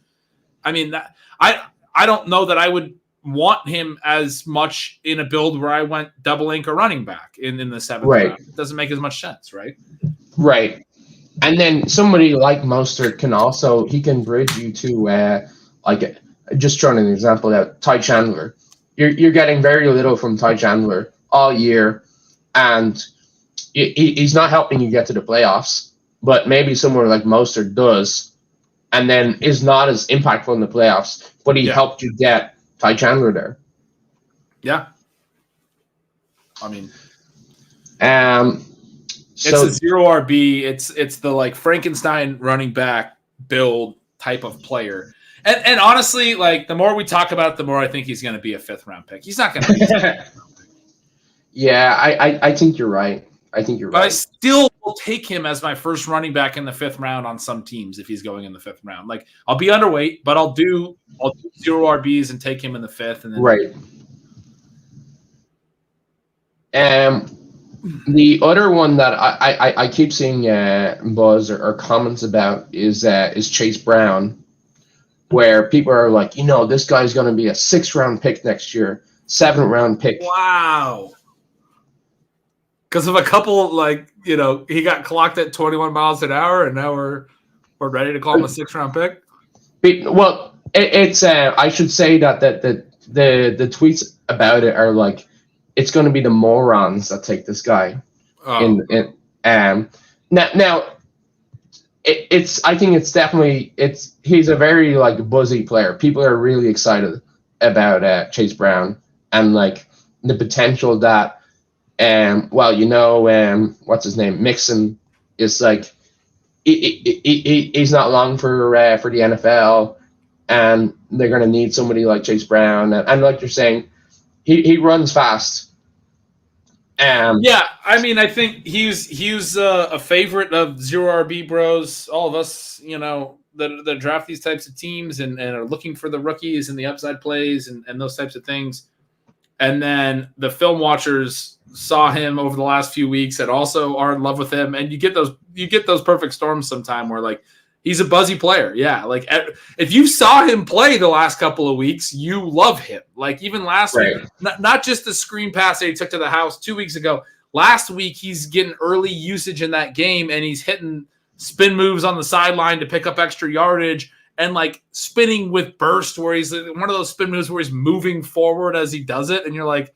I don't know that I would want him as much in a build where I went double anchor running back in the 7th round. It doesn't make as much sense, right? Right. And then somebody like Mostert can bridge you to just throwing an example out, Ty Chandler. You're getting very little from Ty Chandler all year, and he's not helping you get to the playoffs, but maybe somewhere like Mostert does, and then is not as impactful in the playoffs, but he helped you get Ty Chandler there. Yeah. It's a 0 RB. It's the Frankenstein running back build type of player. And honestly, the more we talk about it, the more I think he's going to be a 5th round pick. He's not going to be a 5th round pick. Yeah, I think you're right. I think you're But I right. still will take him as my first running back in the 5th round on some teams if he's going in the 5th round. Like, I'll be underweight, but I'll do 0 RBs and take him in the 5th. And then Right. The other one that I keep seeing buzz or comments about is Chase Brown, where people are like, this guy's going to be a 6th round pick next year, 7th round pick. Wow. Because of a couple, he got clocked at 21 miles an hour, and now we're ready to call him a 6th round pick. Well, it's I should say that the tweets about it are like, it's going to be the morons that take this guy. Oh. Now I think it's definitely he's a very buzzy player. People are really excited about Chase Brown and the potential that what's his name, Mixon is he's not long for the NFL, and they're going to need somebody like Chase Brown, and like you're saying, he runs fast. I mean, I think he's a favorite of 0 RB bros. All of us, that draft these types of teams and are looking for the rookies and the upside plays and those types of things. And then the film watchers saw him over the last few weeks and also are in love with him. And you get those perfect storms sometime where he's a buzzy player. Yeah. If you saw him play the last couple of weeks, you love him. Even last week, not just the screen pass that he took to the house 2 weeks ago. Last week, he's getting early usage in that game, and he's hitting spin moves on the sideline to pick up extra yardage and spinning with burst, where he's one of those spin moves where he's moving forward as he does it. And you're like,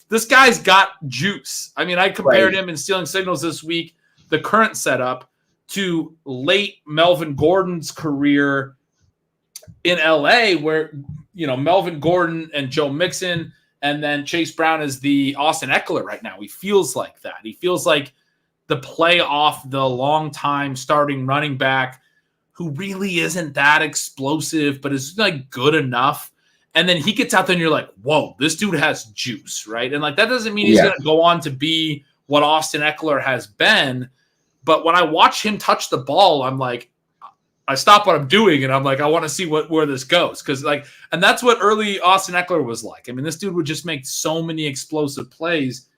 this guy's got juice. I mean, I compared him in Stealing Signals this week, the current setup, to late Melvin Gordon's career in LA, where, Melvin Gordon and Joe Mixon, and then Chase Brown is the Austin Eckler right now. He feels like that. He feels like the play off the long-time starting running back who really isn't that explosive, but is good enough. And then he gets out there and you're like, whoa, this dude has juice, right? And that doesn't mean he's going to go on to be what Austin Eckler has been. But when I watch him touch the ball, I'm like, I stop what I'm doing and I'm like, I want to see where this goes. And that's what early Austin Eckler was like. I mean, this dude would just make so many explosive plays.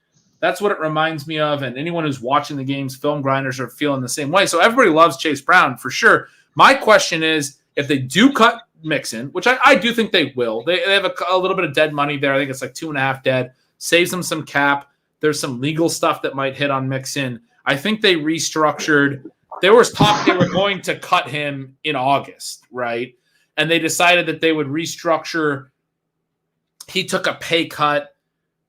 That's what it reminds me of. And anyone who's watching the games, film grinders, are feeling the same way. So everybody loves Chase Brown for sure. My question is, if they do cut Mixon, which I do think they will, they have a little bit of dead money there. I think it's 2.5 dead, saves them some cap. There's some legal stuff that might hit on Mixon. I think they restructured. There was talk they were going to cut him in August, right? And they decided that they would restructure. He took a pay cut.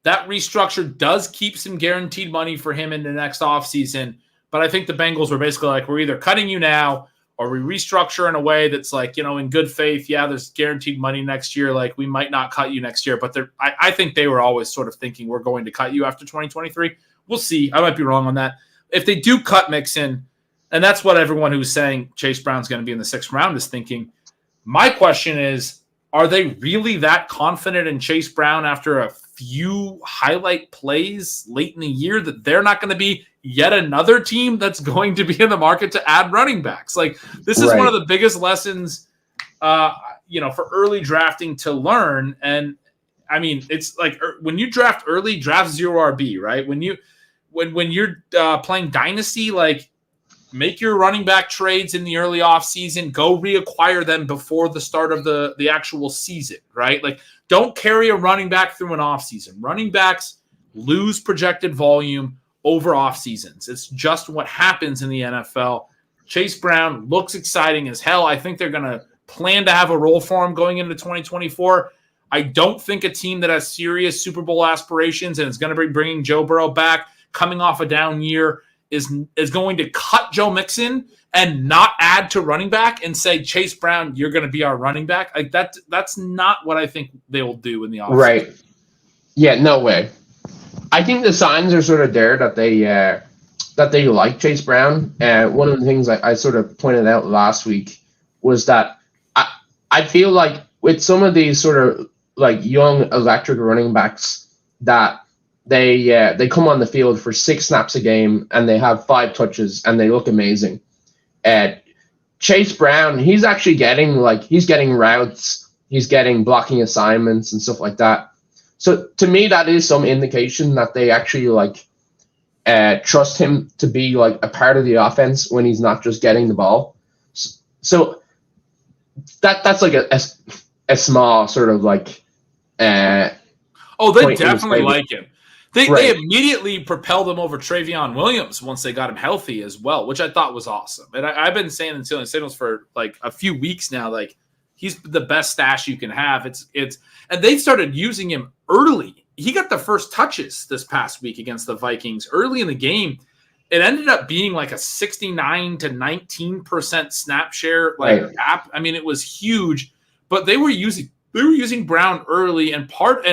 That restructure does keep some guaranteed money for him in the next offseason. But I think the Bengals were basically we're either cutting you now or we restructure in a way that's in good faith. Yeah, there's guaranteed money next year. We might not cut you next year. But I think they were always sort of thinking we're going to cut you after 2023. We'll see. I might be wrong on that. If they do cut Mixon, and that's what everyone who's saying Chase Brown's going to be in the 6th round is thinking, my question is, are they really that confident in Chase Brown after a few highlight plays late in the year that they're not going to be yet another team that's going to be in the market to add running backs? This is one of the biggest lessons, for early drafting to learn. And I mean, it's when you draft early, draft 0 RB, right? When you're playing Dynasty, make your running back trades in the early offseason, go reacquire them before the start of the actual season, right? Don't carry a running back through an offseason. Running backs lose projected volume over off seasons. It's just what happens in the NFL. Chase Brown looks exciting as hell. I think they're going to plan to have a role for him going into 2024. I don't think a team that has serious Super Bowl aspirations and is going to be bringing Joe Burrow back, coming off a down year, is going to cut Joe Mixon and not add to running back and say, Chase Brown, you're going to be our running back. That's not what I think they will do in the offseason. Right. Yeah, no way. I think the signs are sort of there that they like Chase Brown. One of the things I sort of pointed out last week was that I feel like with some of these sort of young electric running backs that they come on the field for 6 snaps a game and they have 5 touches and they look amazing. Chase Brown, he's actually getting routes, he's getting blocking assignments and stuff like that. So to me, that is some indication that they actually trust him to be like a part of the offense when he's not just getting the ball. So that's like a small sort of like. They definitely like him. They immediately propelled him over Travion Williams once they got him healthy as well, which I thought was awesome. And I've been saying in Stealing Signals for like a few weeks now, like he's the best stash you can have. And they started using him early. He got the first touches this past week against the Vikings early in the game. It ended up being like a 69 to 19% snap share app. I mean, it was huge, but they were using Brown early, and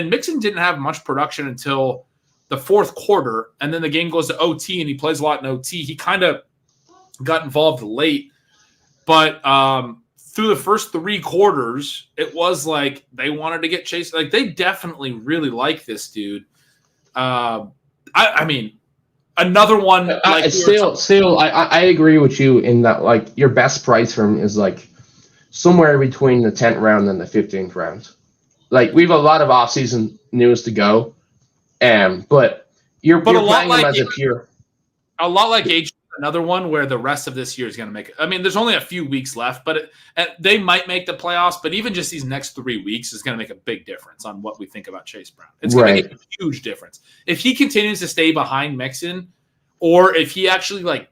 Mixon didn't have much production until the fourth quarter, and then the game goes to OT, and he plays a lot in OT. He kind of got involved late, but through the first 3 quarters, it was like they wanted to get Chase. Like they definitely really like this dude. I mean, another one. I agree with you in that like your best price for him is like somewhere between the 10th round and the 15th round. Like we have a lot of offseason news to go. But you're playing him as a pure. A lot like H, another one where the rest of this year is going to make it. I mean, there's only a few weeks left, but they might make the playoffs. But even just these next 3 weeks is going to make a big difference on what we think about Chase Brown. It's going to make a huge difference if he continues to stay behind Mixon, or if he actually like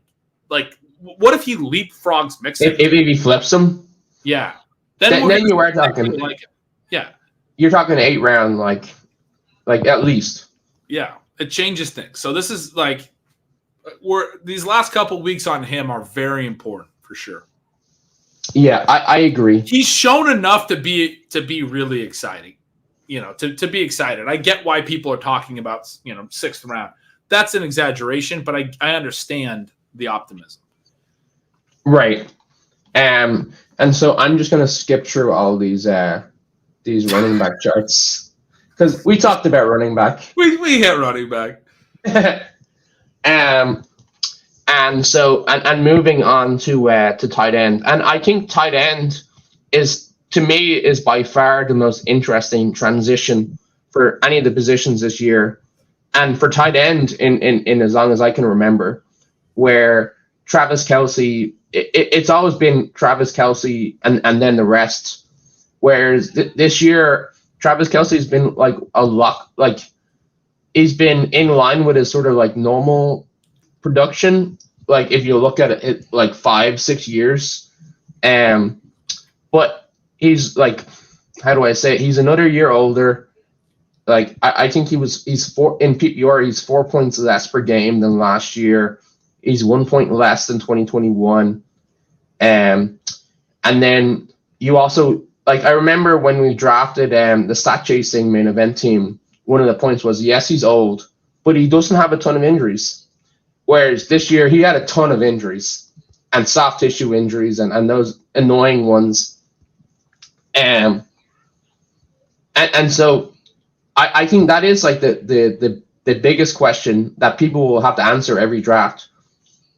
what if he leapfrogs Mixon? If he flips him, yeah. Then you are talking like it. Yeah, you're talking 8 round like at least. Yeah, it changes things. So this is like these last couple weeks on him are very important for sure. Yeah, I agree. He's shown enough to be really exciting, to be excited. I get why people are talking about 6th round. That's an exaggeration, but I understand the optimism. Right. And so I'm just gonna skip through all these running back charts. Because we talked about running back. We hit running back. And moving on to tight end. And I think tight end is by far the most interesting transition for any of the positions this year. And for tight end in as long as I can remember, where Travis Kelce, it's always been Travis Kelce and then the rest. Whereas this year, Travis Kelce's been like a lot, like he's been in line with his sort of like normal production. Like if you look at it like 5-6 years, but he's like, how do I say it? He's another year older. Like I think he's 4 in PPR. He's 4 points less per game than last year. He's 1 point less than 2021. And then you also. Like, I remember when we drafted the stat chasing main event team, one of the points was, yes, he's old, but he doesn't have a ton of injuries. Whereas this year, he had a ton of injuries and soft tissue injuries and those annoying ones. And so I think that is like the biggest question that people will have to answer every draft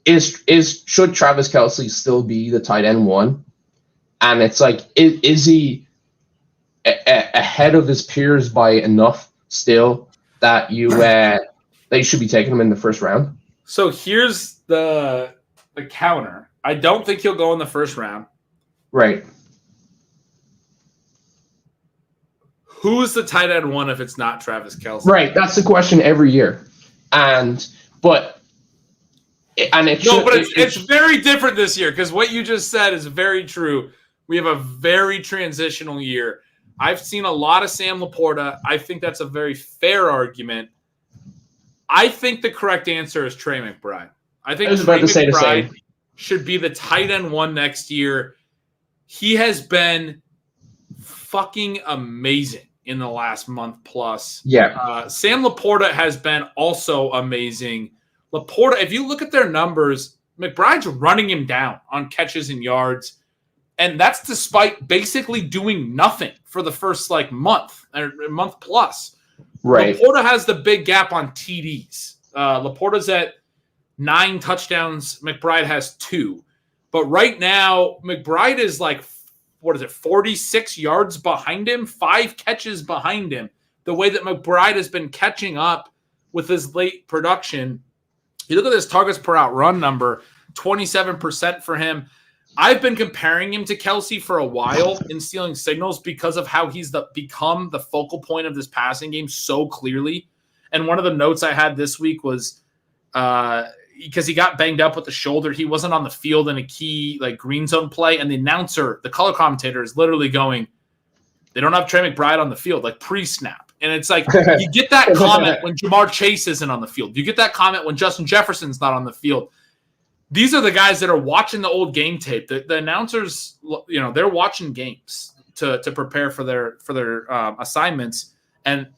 is should Travis Kelce still be the tight end 1? And it's like, is he ahead of his peers by enough still that you should be taking him in the first round? So here's the counter. I don't think he'll go in the first round. Right. Who's the tight end 1 if it's not Travis Kelce? Right. That's the question every year. It's very different this year because what you just said is very true. We have a very transitional year. I've seen a lot of Sam Laporta. I think that's a very fair argument. I think the correct answer is Trey McBride. I think Trey McBride should be the tight end 1 next year. He has been fucking amazing in the last month plus. Yeah. Sam Laporta has been also amazing. Laporta, if you look at their numbers, McBride's running him down on catches and yards. And that's despite basically doing nothing for the first month or month plus. Right. Laporta has the big gap on TDs. Laporta's at 9 touchdowns. McBride has 2. But right now, McBride is 46 yards behind him, 5 catches behind him. The way that McBride has been catching up with his late production. You look at his targets per out run number, 27% for him. I've been comparing him to Kelce for a while in stealing signals because of how he's become the focal point of this passing game so clearly. And one of the notes I had this week was because he got banged up with the shoulder, he wasn't on the field in a key green zone play. And the announcer, the color commentator, is literally going, they don't have Trey McBride on the field, pre-snap. And it's you get that comment when Jamar Chase isn't on the field. You get that comment when Justin Jefferson's not on the field. These are the guys that are watching the old game tape. The announcers, they're watching games to prepare for their assignments. And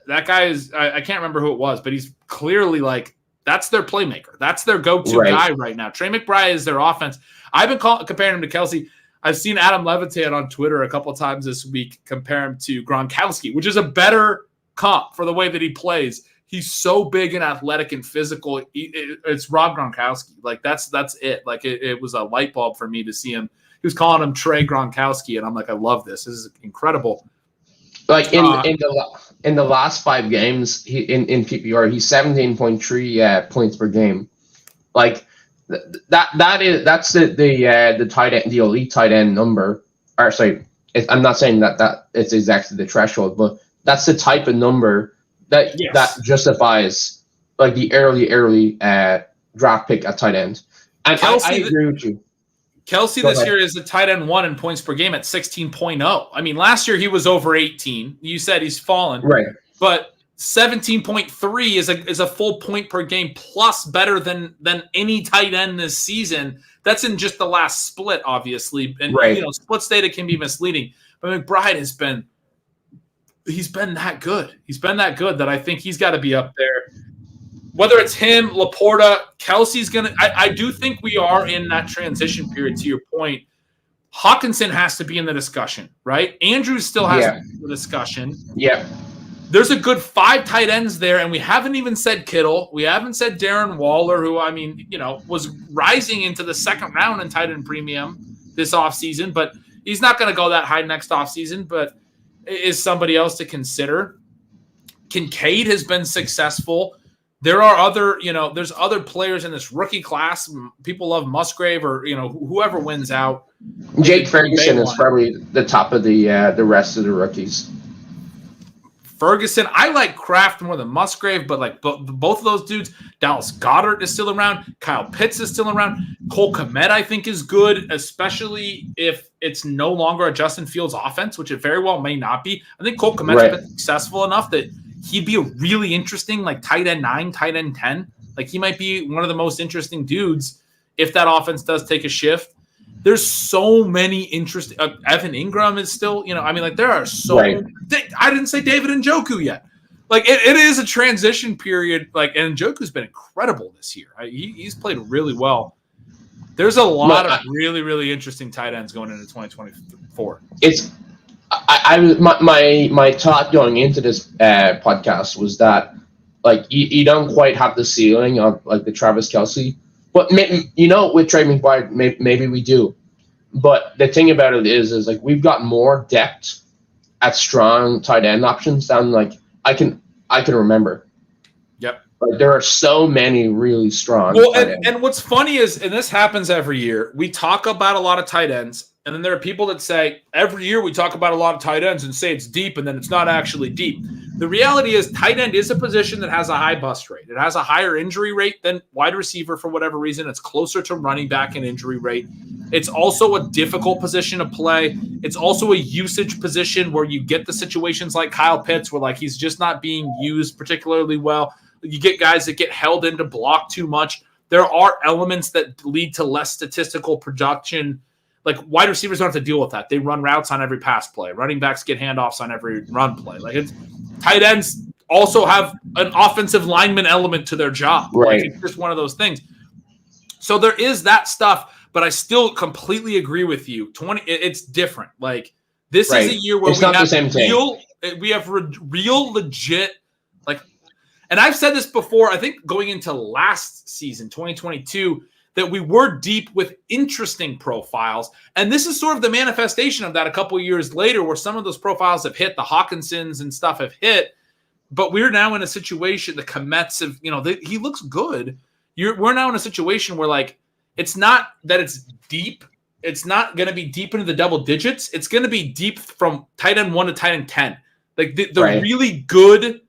that guy is, I can't remember who it was, but he's clearly that's their playmaker. That's their go-to guy right now. Trey McBride is their offense. I've been comparing him to Kelce. I've seen Adam Levitan on Twitter a couple of times this week compare him to Gronkowski, which is a better comp for the way that he plays. He's so big and athletic and physical. It's Rob Gronkowski. That's it. It was a light bulb for me to see him. He was calling him Trey Gronkowski, and I'm I love this. This is incredible. In the last 5 games, in PPR, he's 17.3 points per game. That's the tight end, the elite tight end number. Or sorry, I'm not saying that it's exactly the threshold, but that's the type of number that justifies the early draft pick at tight end. And Kelce, I agree with you. Kelce this year is a tight end 1 in points per game at 16.0. I mean, last year he was over 18. You said he's fallen, right? But 17.3 is a full point per game plus better than any tight end this season. That's in just the last split, obviously, and splits data can be misleading. But McBride he's been that good. He's been that good that I think he's got to be up there. Whether it's him, Laporta, Kelce's going to – I do think we are in that transition period, to your point. Hawkinson has to be in the discussion, right? Andrews still has to be in the discussion. Yeah. There's a good 5 tight ends there, and we haven't even said Kittle. We haven't said Darren Waller, who, was rising into the second round in tight end premium this offseason, but he's not going to go that high next offseason, but is somebody else to consider. Kincaid has been successful. There are other, there's other players in this rookie class. People love Musgrave or, whoever wins out. Jake Ferguson is probably the top of the rest of the rookies. Ferguson, I like Kraft more than Musgrave, but both of those dudes, Dallas Goedert is still around. Kyle Pitts is still around. Cole Kmet, I think, is good, especially if it's no longer a Justin Fields offense, which it very well may not be. I think Cole Kmet's been successful enough that he'd be a really interesting tight end 9, tight end 10. He might be one of the most interesting dudes if that offense does take a shift. There's so many interesting. Evan Ingram is still, there are so. I didn't say David Njoku yet. It is a transition period. And Njoku's been incredible this year. He's played really well. There's a lot of really, really interesting tight ends going into 2024. My thought going into this podcast was that you don't quite have the ceiling of the Travis Kelce. But, with Trey McBride, maybe we do. But the thing about it is we've got more depth at strong tight end options than I can remember. Yep. There are so many really strong. Well, and what's funny is, and this happens every year, we talk about a lot of tight ends, and then there are people that say every year we talk about a lot of tight ends and say it's deep, and then it's not actually deep. The reality is tight end is a position that has a high bust rate. It has a higher injury rate than wide receiver for whatever reason. It's closer to running back in injury rate. It's also a difficult position to play. It's also a usage position where you get the situations like Kyle Pitts where he's just not being used particularly well. You get guys that get held into block too much. There are elements that lead to less statistical production. Wide receivers don't have to deal with that. They run routes on every pass play. Running backs get handoffs on every run play. Tight ends also have an offensive lineman element to their job. Right. It's just one of those things. So there is that stuff, but I still completely agree with you. It's different. This is a year where it's not the same thing. We have real legit, like, and I've said this before, I think going into last season, 2022, that we were deep with interesting profiles. And this is sort of the manifestation of that a couple of years later, where some of those profiles have hit, the Hawkinsons and stuff have hit. But we're now in a situation, the Komets have, he looks good. We're now in a situation where, like, it's not that it's deep. It's not going to be deep into the double digits. It's going to be deep from tight end 1 to tight end 10. Like, the really good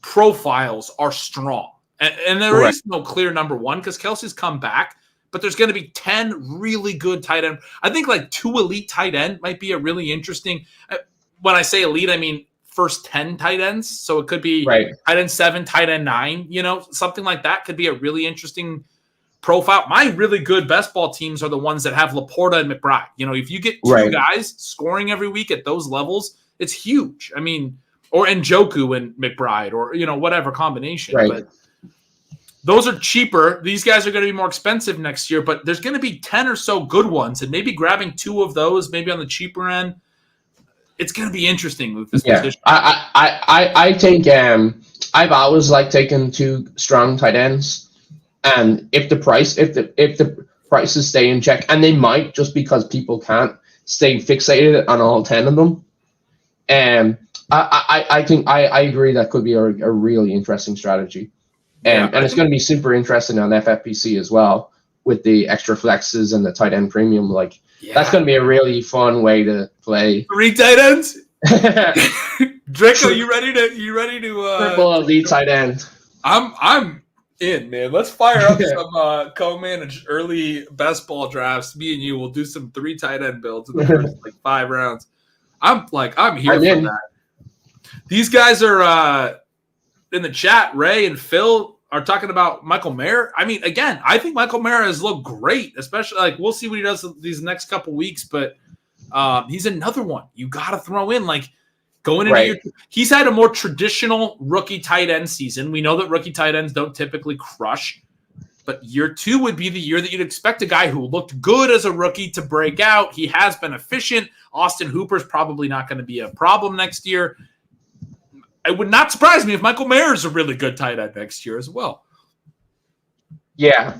profiles are strong. And there is no clear number one because Kelsey's come back. But there's going to be 10 really good tight end. I think like 2 elite tight end might be a really interesting. When I say elite, I mean first 10 tight ends. So it could be tight end 7, tight end 9. Something like that could be a really interesting profile. My really good best ball teams are the ones that have Laporta and McBride. If you get 2 guys scoring every week at those levels, it's huge. I mean, or Njoku and McBride, or whatever combination. But those are cheaper. These guys are going to be more expensive next year, but there's going to be 10 or so good ones, and maybe grabbing 2 of those, maybe on the cheaper end. It's going to be interesting with this position. I think I've always liked taking 2 strong tight ends, and if the prices stay in check, and they might, just because people can't stay fixated on all 10 of them. I think I agree that could be a really interesting strategy. And it's going to be super interesting on FFPC as well, with the extra flexes and the tight end premium. That's going to be a really fun way to play. 3 tight ends. Draco, you ready to triple elite tight end? I'm in, man. Let's fire up some co-managed early best ball drafts. Me and you will do some 3 tight end builds in the first 5 rounds. I'm here for that. These guys are in the chat. Ray and Phil are talking about Michael Mayer. I mean, again, I think Michael Mayer has looked great, especially we'll see what he does these next couple weeks, but he's another one you got to throw in. Going into he's had a more traditional rookie tight end season. We know that rookie tight ends don't typically crush, but year 2 would be the year that you'd expect a guy who looked good as a rookie to break out. He has been efficient. Austin Hooper's probably not going to be a problem next year. It would not surprise me if Michael Mayer is a really good tight end next year as well. Yeah,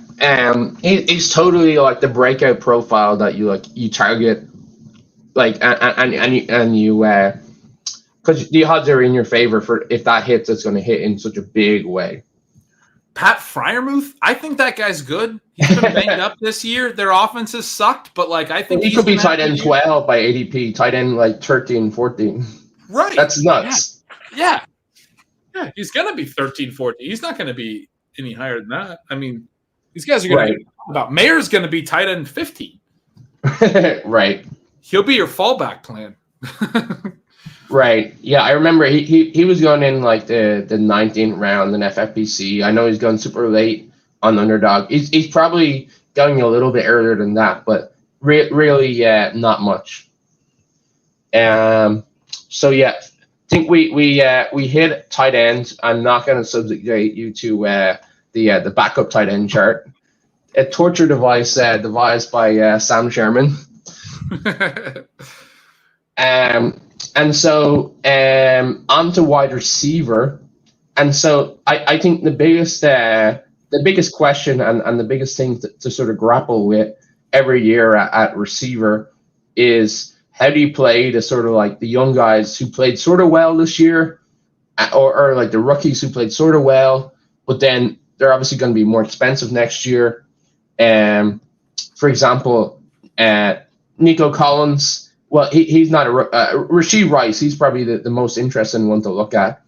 he's totally the breakout profile that you target, and you because the odds are in your favor for if that hits, it's going to hit in such a big way. Pat Freiermuth, I think that guy's good. He's been banged up this year. Their offense has sucked, but I think he could be tight end 12 by ADP, tight end 13, 14. Right, that's nuts. Yeah, he's going to be 13, 14. He's not going to be any higher than that. I mean, these guys are going to be about. Mayer's going to be tight end 15. Right. He'll be your fallback plan. Right. Yeah, I remember he was going in the 19th round in FFPC. I know he's going super late on Underdog. He's probably going a little bit earlier than that, but really, not much. So yeah. I think we hit tight end. I'm not going to subjugate you to the backup tight end chart. A torture device devised by Sam Sherman. And so on to wide receiver. And so I think the biggest question and the biggest thing to sort of grapple with every year at receiver is, how do you play the sort of the young guys who played sort of well this year, or the rookies who played sort of well, but then they're obviously going to be more expensive next year. For example, Nico Collins. Well, he's not Rashee Rice. He's probably the most interesting one to look at,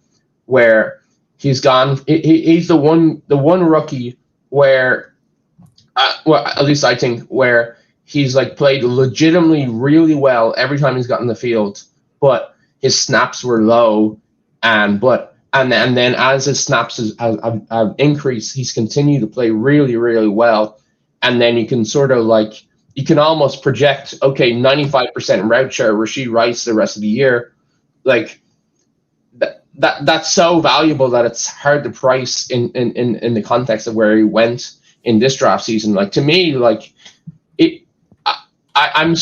where he's gone. He's the one rookie where, well, at least I think, where he's played legitimately really well every time he's gotten the field, but his snaps were low, and then as his snaps have increased, he's continued to play really, really well, and then you can sort of you can almost project, 95% route share Rashee Rice the rest of the year, that's so valuable that it's hard to price in the context of where he went in this draft season. To me, and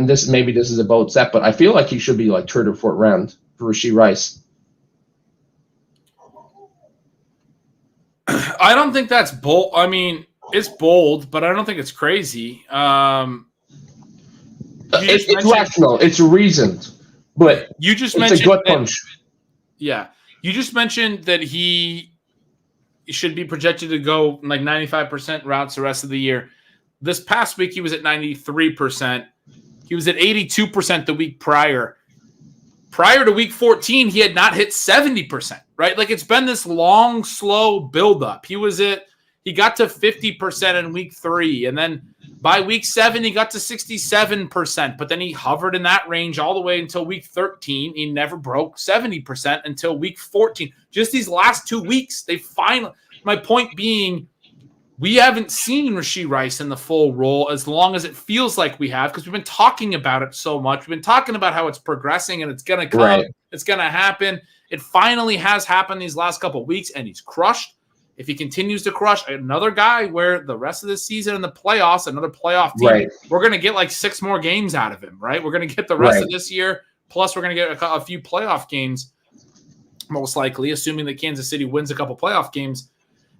this is a bold step, but I feel like he should be 3rd or 4th round for Rashee Rice. I don't think that's bold. I mean, it's bold, but I don't think it's crazy. It's rational. It's reasoned. But you just it's mentioned a gut punch. Yeah. You just mentioned that he should be projected to go like 95% routes the rest of the year. This past week, he was at 93%. He was at 82% the week prior. Prior to week 14, he had not hit 70%, right? Like it's been this long, slow buildup. He got to 50% in week 3. And then by week 7, he got to 67%. But then he hovered in that range all the way until week 13. He never broke 70% until week 14. Just these last 2 weeks, they finally, my point being, we haven't seen Rashee Rice in the full role as long as it feels like we have because we've been talking about it so much. We've been talking about how it's progressing and it's going to come. Right. It's going to happen. It finally has happened these last couple of weeks, and he's crushed. If he continues to crush, another guy where the rest of the season in the playoffs, another playoff team, right, we're going to get like 6 more games out of him, right? We're going to get the rest of this year, plus we're going to get a few playoff games, most likely, assuming that Kansas City wins a couple playoff games.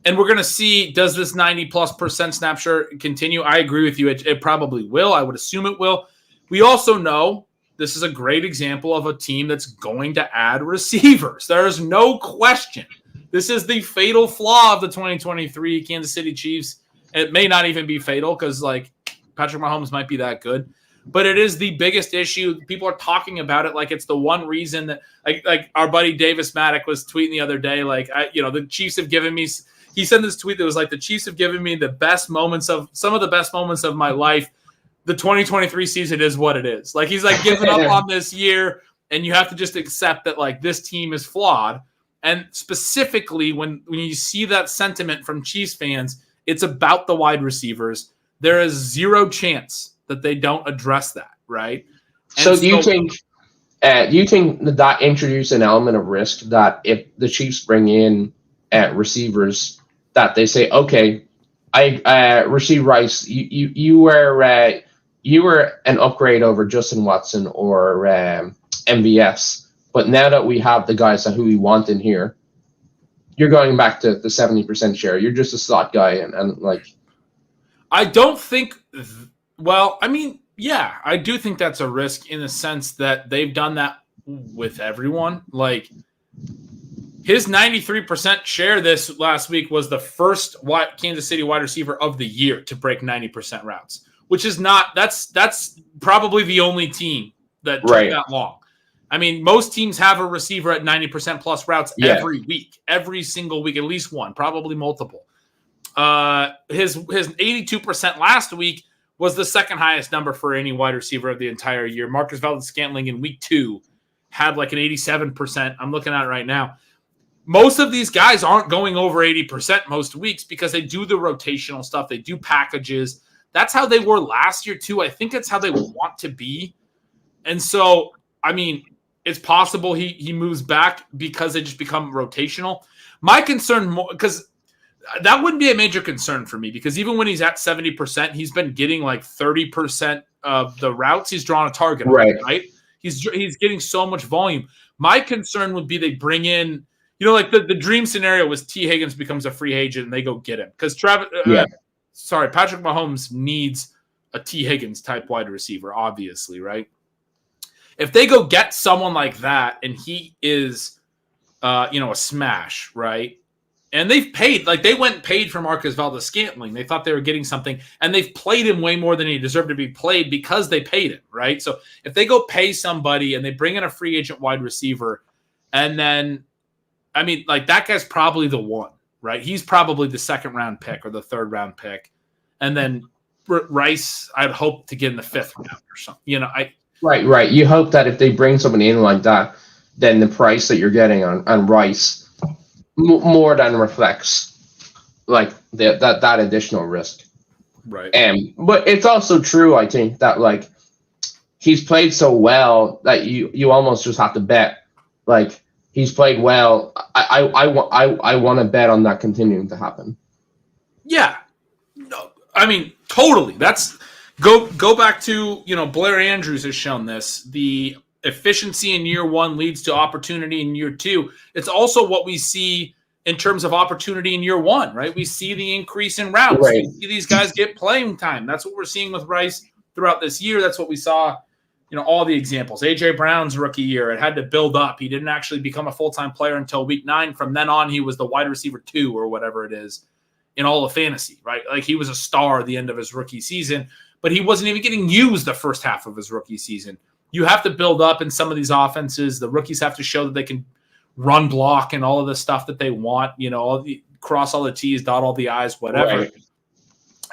And we're going to see, does this 90+% snap share continue? I agree with you. It probably will. I would assume it will. We also know this is a great example of a team that's going to add receivers. There is no question. This is the fatal flaw of the 2023 Kansas City Chiefs. It may not even be fatal because, like, Patrick Mahomes might be that good. But it is the biggest issue. People are talking about it like it's the one reason that, like our buddy Davis Maddock was tweeting the other day, like, the Chiefs have given me – he sent this tweet that was like, the Chiefs have given me some of the best moments of my life. The 2023 season is what it is. Like, he's like giving up on this year, and you have to just accept that, like, this team is flawed. And specifically when you see that sentiment from Chiefs fans, it's about the wide receivers. There is zero chance that they don't address that, right? And so do you think that introduces an element of risk that if the Chiefs bring in receivers, that they say, okay, Rashee Rice, you were an upgrade over Justin Watson or MVS, but now that we have the guys who we want in here, you're going back to the 70% share. You're just a slot guy, and like, I don't think. Well, I mean, yeah, I do think that's a risk in the sense that they've done that with everyone. Like, his 93% share this last week was the first Kansas City wide receiver of the year to break 90% routes, which is not – that's probably the only team that took that long. I mean, most teams have a receiver at 90% plus routes every week, every single week, at least one, probably multiple. His 82% last week was the second highest number for any wide receiver of the entire year. Marcus Valdes-Scantling in week 2 had like an 87%. I'm looking at it right now. Most of these guys aren't going over 80% most weeks because they do the rotational stuff. They do packages. That's how they were last year too. I think it's how they want to be. And so, I mean, it's possible he moves back because they just become rotational. My concern, because that wouldn't be a major concern for me, because even when he's at 70%, he's been getting like 30% of the routes he's drawn a target on, right? He's getting so much volume. My concern would be they bring in, like the dream scenario was T. Higgins becomes a free agent and they go get him. Because Patrick Mahomes needs a T. Higgins type wide receiver, obviously, right? If they go get someone like that and he is, a smash, right? And they've paid, like they went and paid for Marcus Valdes-Scantling. They thought they were getting something, and they've played him way more than he deserved to be played because they paid him, right? So if they go pay somebody and they bring in a free agent wide receiver, and then, I mean, like that guy's probably the one, right? He's probably the 2nd round pick or the 3rd round pick. And then Rice, I'd hope to get in the 5th round or something. Right. You hope that if they bring someone in like that, then the price that you're getting on Rice more than reflects like that additional risk. Right. But it's also true, I think, that like he's played so well that you almost just have to bet. Like, he's played well. I want to bet on that continuing to happen. Yeah. No, I mean, totally. That's go back to, Blair Andrews has shown this. The efficiency in year one leads to opportunity in year two, it's also what we see in terms of opportunity in year one, right? We see the increase in routes. Right. We see these guys get playing time. That's what we're seeing with Rice throughout this year. That's what we saw, all the examples. A.J. Brown's rookie year, it had to build up. He didn't actually become a full-time player until week 9. From then on, he was the wide receiver 2 or whatever it is in all of fantasy, right? Like he was a star at the end of his rookie season, but he wasn't even getting used the first half of his rookie season. You have to build up in some of these offenses. The rookies have to show that they can run block and all of the stuff that they want, cross all the T's, dot all the I's, whatever. Right.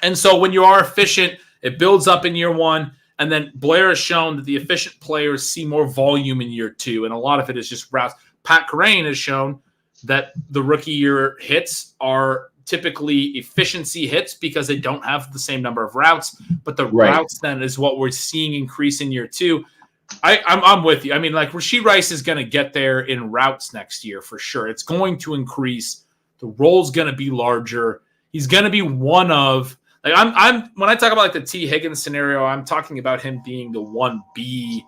And so when you are efficient, it builds up in year one. And then Blair has shown that the efficient players see more volume in year two. And a lot of it is just routes. Pat Kerrane has shown that the rookie year hits are typically efficiency hits because they don't have the same number of routes. But the routes then is what we're seeing increase in year two. I'm with you. I mean, like Rashee Rice is going to get there in routes next year for sure. It's going to increase. The role's going to be larger. He's going to be one of like I'm when I talk about like the T Higgins scenario, I'm talking about him being the 1B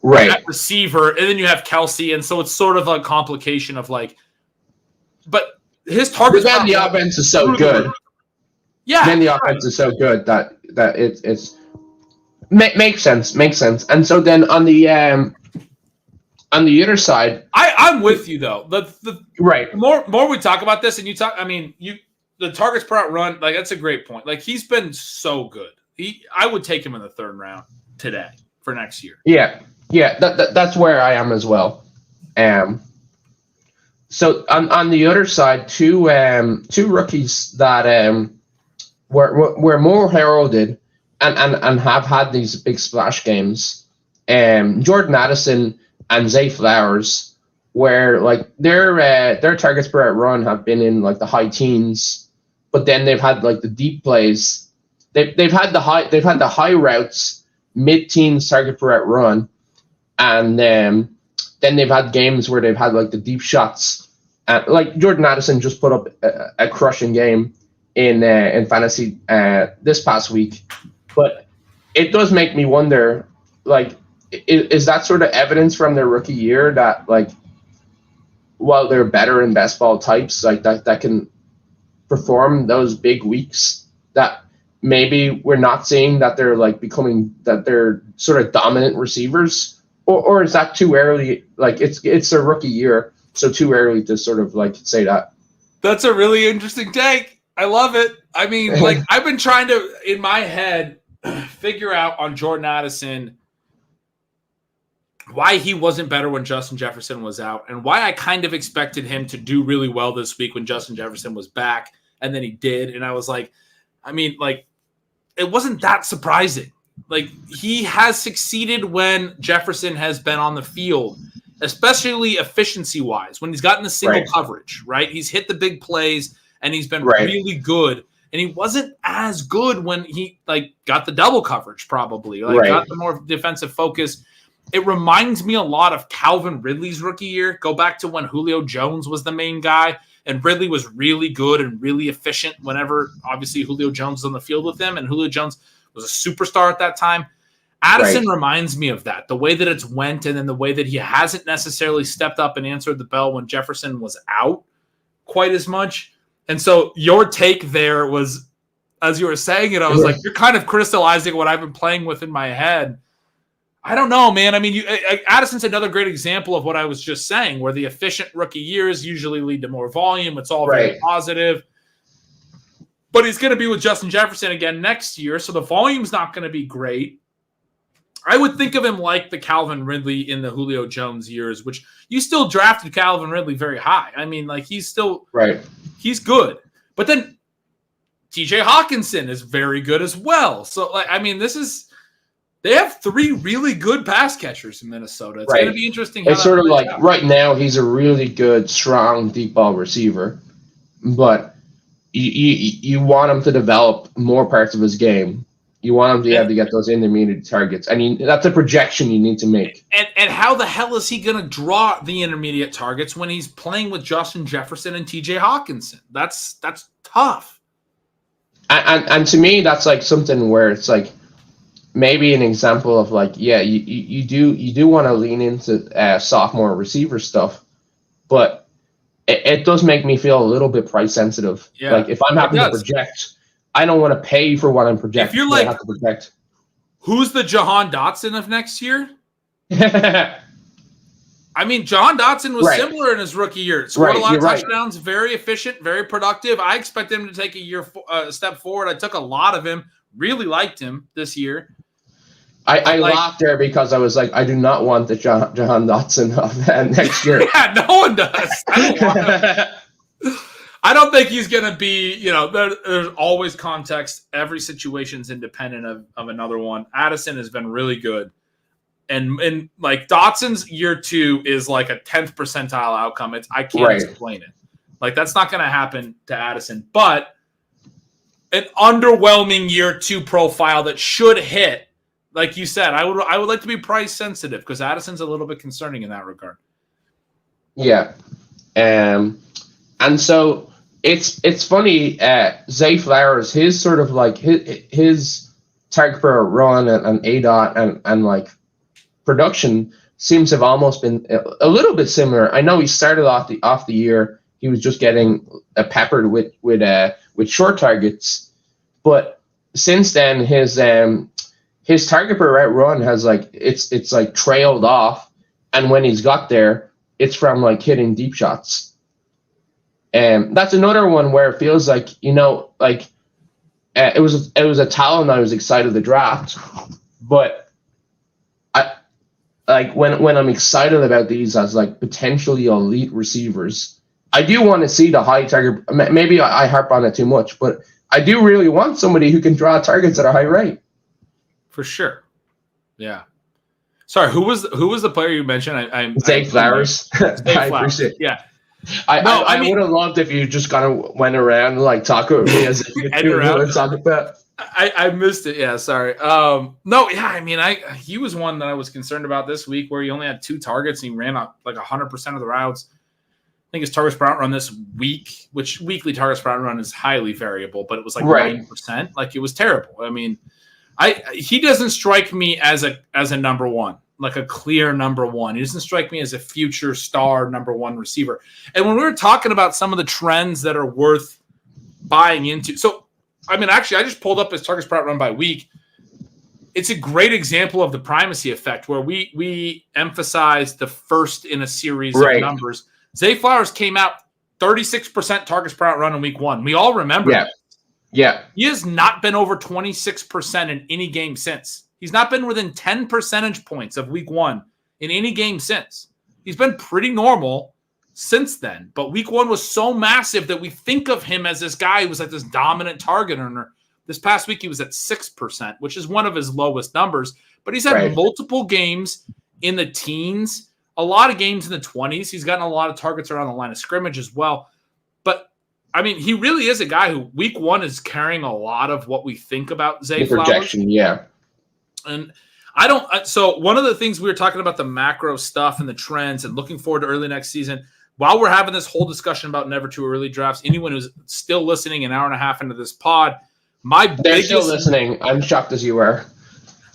receiver, and then you have Kelsey, and so it's sort of a complication of like, but his target. Then the offense is so good. Yeah. Then the offense is so good that it's. Makes sense. And so then on the other side, I'm with you though. The right. More we talk about this, and you talk. I mean, the targets per out run, like that's a great point. Like he's been so good. I would take him in the 3rd round today for next year. Yeah. That's where I am as well. So on the other side, two rookies that were more heralded. And have had these big splash games, Jordan Addison and Zay Flowers, where like their targets per out run have been in like the high teens, but then they've had like the deep plays. They've had the high routes, mid-teens target per out run, and then they've had games where they've had like the deep shots. Like Jordan Addison just put up a crushing game in fantasy this past week. But it does make me wonder, like, is that sort of evidence from their rookie year that, like, while they're better in best ball types, like that can perform those big weeks, that maybe we're not seeing that they're like that they're sort of dominant receivers, or is that too early? Like it's their rookie year, so too early to sort of like say that. That's a really interesting take. I love it. I mean, like I've been trying to in my head figure out on Jordan Addison why he wasn't better when Justin Jefferson was out and why I kind of expected him to do really well this week when Justin Jefferson was back, and then he did. And I was like, I mean, like, it wasn't that surprising. Like, he has succeeded when Jefferson has been on the field, especially efficiency-wise, when he's gotten the single coverage, right? He's hit the big plays, and he's been really good. And he wasn't as good when he like got the double coverage, probably got the more defensive focus. It reminds me a lot of Calvin Ridley's rookie year. Go back to when Julio Jones was the main guy, and Ridley was really good and really efficient whenever, obviously, Julio Jones was on the field with him, and Julio Jones was a superstar at that time. Addison reminds me of that, the way that it's went, and then the way that he hasn't necessarily stepped up and answered the bell when Jefferson was out quite as much. And so your take there was, as you were saying it, I was like, you're kind of crystallizing what I've been playing with in my head. I don't know, man. I mean, Addison's another great example of what I was just saying, where the efficient rookie years usually lead to more volume. It's all very positive. But he's going to be with Justin Jefferson again next year, so the volume's not going to be great. I would think of him like the Calvin Ridley in the Julio Jones years, which you still drafted Calvin Ridley very high. I mean, like, he's still he's good. But then TJ Hawkinson is very good as well. So, like, I mean, they have 3 really good pass catchers in Minnesota. It's going to be interesting. It's sort of like right now he's a really good, strong, deep ball receiver, but you want him to develop more parts of his game. You want him to be able to get those intermediate targets. I mean, that's a projection you need to make. And how the hell is he going to draw the intermediate targets when he's playing with Justin Jefferson and TJ Hawkinson? That's tough. And to me, that's like something where it's like maybe an example of like, yeah, you do want to lean into sophomore receiver stuff, but it does make me feel a little bit price sensitive. Yeah, like if I'm having to project, I don't want to pay for what I'm projecting. If you're like, I have to project. Who's the Jahan Dotson of next year? I mean, Jahan Dotson was similar in his rookie year. Scored a lot of touchdowns, very efficient, very productive. I expect him to take a step forward. I took a lot of him. Really liked him this year. I laughed there because I was like, I do not want the Jahan Dotson of next year. Yeah, no one does. I don't think he's going to be, there's always context. Every situation's independent of another one. Addison has been really good. And like Dotson's year 2 is like a 10th percentile outcome. I can't explain it. Like that's not going to happen to Addison, but an underwhelming year 2 profile that should hit. Like you said, I would like to be price sensitive because Addison's a little bit concerning in that regard. Yeah. And so it's funny, Zay Flowers, his sort of like his target per run and ADOT and like production seems to have almost been a little bit similar. I know he started off the year, he was just getting peppered with short targets, but since then his target per route run has like it's like trailed off, and when he's got there, it's from like hitting deep shots. And that's another one where it feels like it was a talent I was excited to draft, but I like when I'm excited about these as like potentially elite receivers, I do want to see the high target. Maybe I harp on it too much, but I do really want somebody who can draw targets at a high rate. For sure. Yeah. Sorry, who was the player you mentioned? Zay Flowers. I appreciate it. Yeah. I would have loved if you just kind of went around and like talk with me as if you were talking about. I missed it. Yeah, sorry. He was one that I was concerned about this week where he only had 2 targets and he ran up like 100% of the routes. I think his targets per route run this week, which weekly targets per route run is highly variable, but it was like 9%. Like it was terrible. I mean, he doesn't strike me as a number one, like a clear number one. He doesn't strike me as a future star number one receiver. And when we were talking about some of the trends that are worth buying into, so I mean, actually, I just pulled up his targets per route run by week. It's a great example of the primacy effect where we emphasize the first in a series of numbers. Zay Flowers came out 36% targets per route run in week 1. We all remember that. Yeah. He has not been over 26% in any game since. He's not been within 10 percentage points of week 1 in any game since. He's been pretty normal since then. But week 1 was so massive that we think of him as this guy who was like this dominant target earner. This past week, he was at 6%, which is one of his lowest numbers. But he's had multiple games in the teens, a lot of games in the 20s. He's gotten a lot of targets around the line of scrimmage as well. But I mean, he really is a guy who week 1 is carrying a lot of what we think about Zay Flowers. Projection, yeah. And so one of the things we were talking about the macro stuff and the trends and looking forward to early next season, while we're having this whole discussion about never too early drafts, anyone who's still listening an hour and a half into this pod, they're still listening. I'm shocked as you were.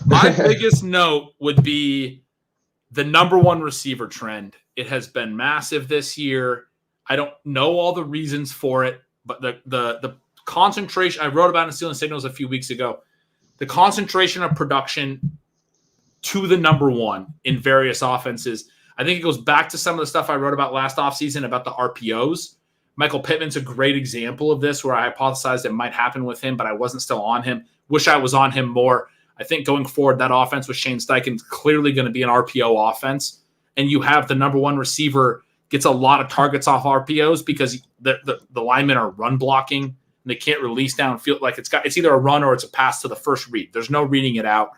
My biggest note would be the number one receiver trend. It has been massive this year. I don't know all the reasons for it, but the concentration, I wrote about in Stealing Signals a few weeks ago, the concentration of production to the number one in various offenses. I think it goes back to some of the stuff I wrote about last offseason about the RPOs. Michael Pittman's a great example of this where I hypothesized it might happen with him, but I wasn't still on him. Wish I was on him more. I think going forward, that offense with Shane Steichen is clearly going to be an RPO offense. And you have the number one receiver gets a lot of targets off RPOs because the linemen are run blocking and they can't release downfield. Like it's either a run or it's a pass to the first read. There's no reading it out.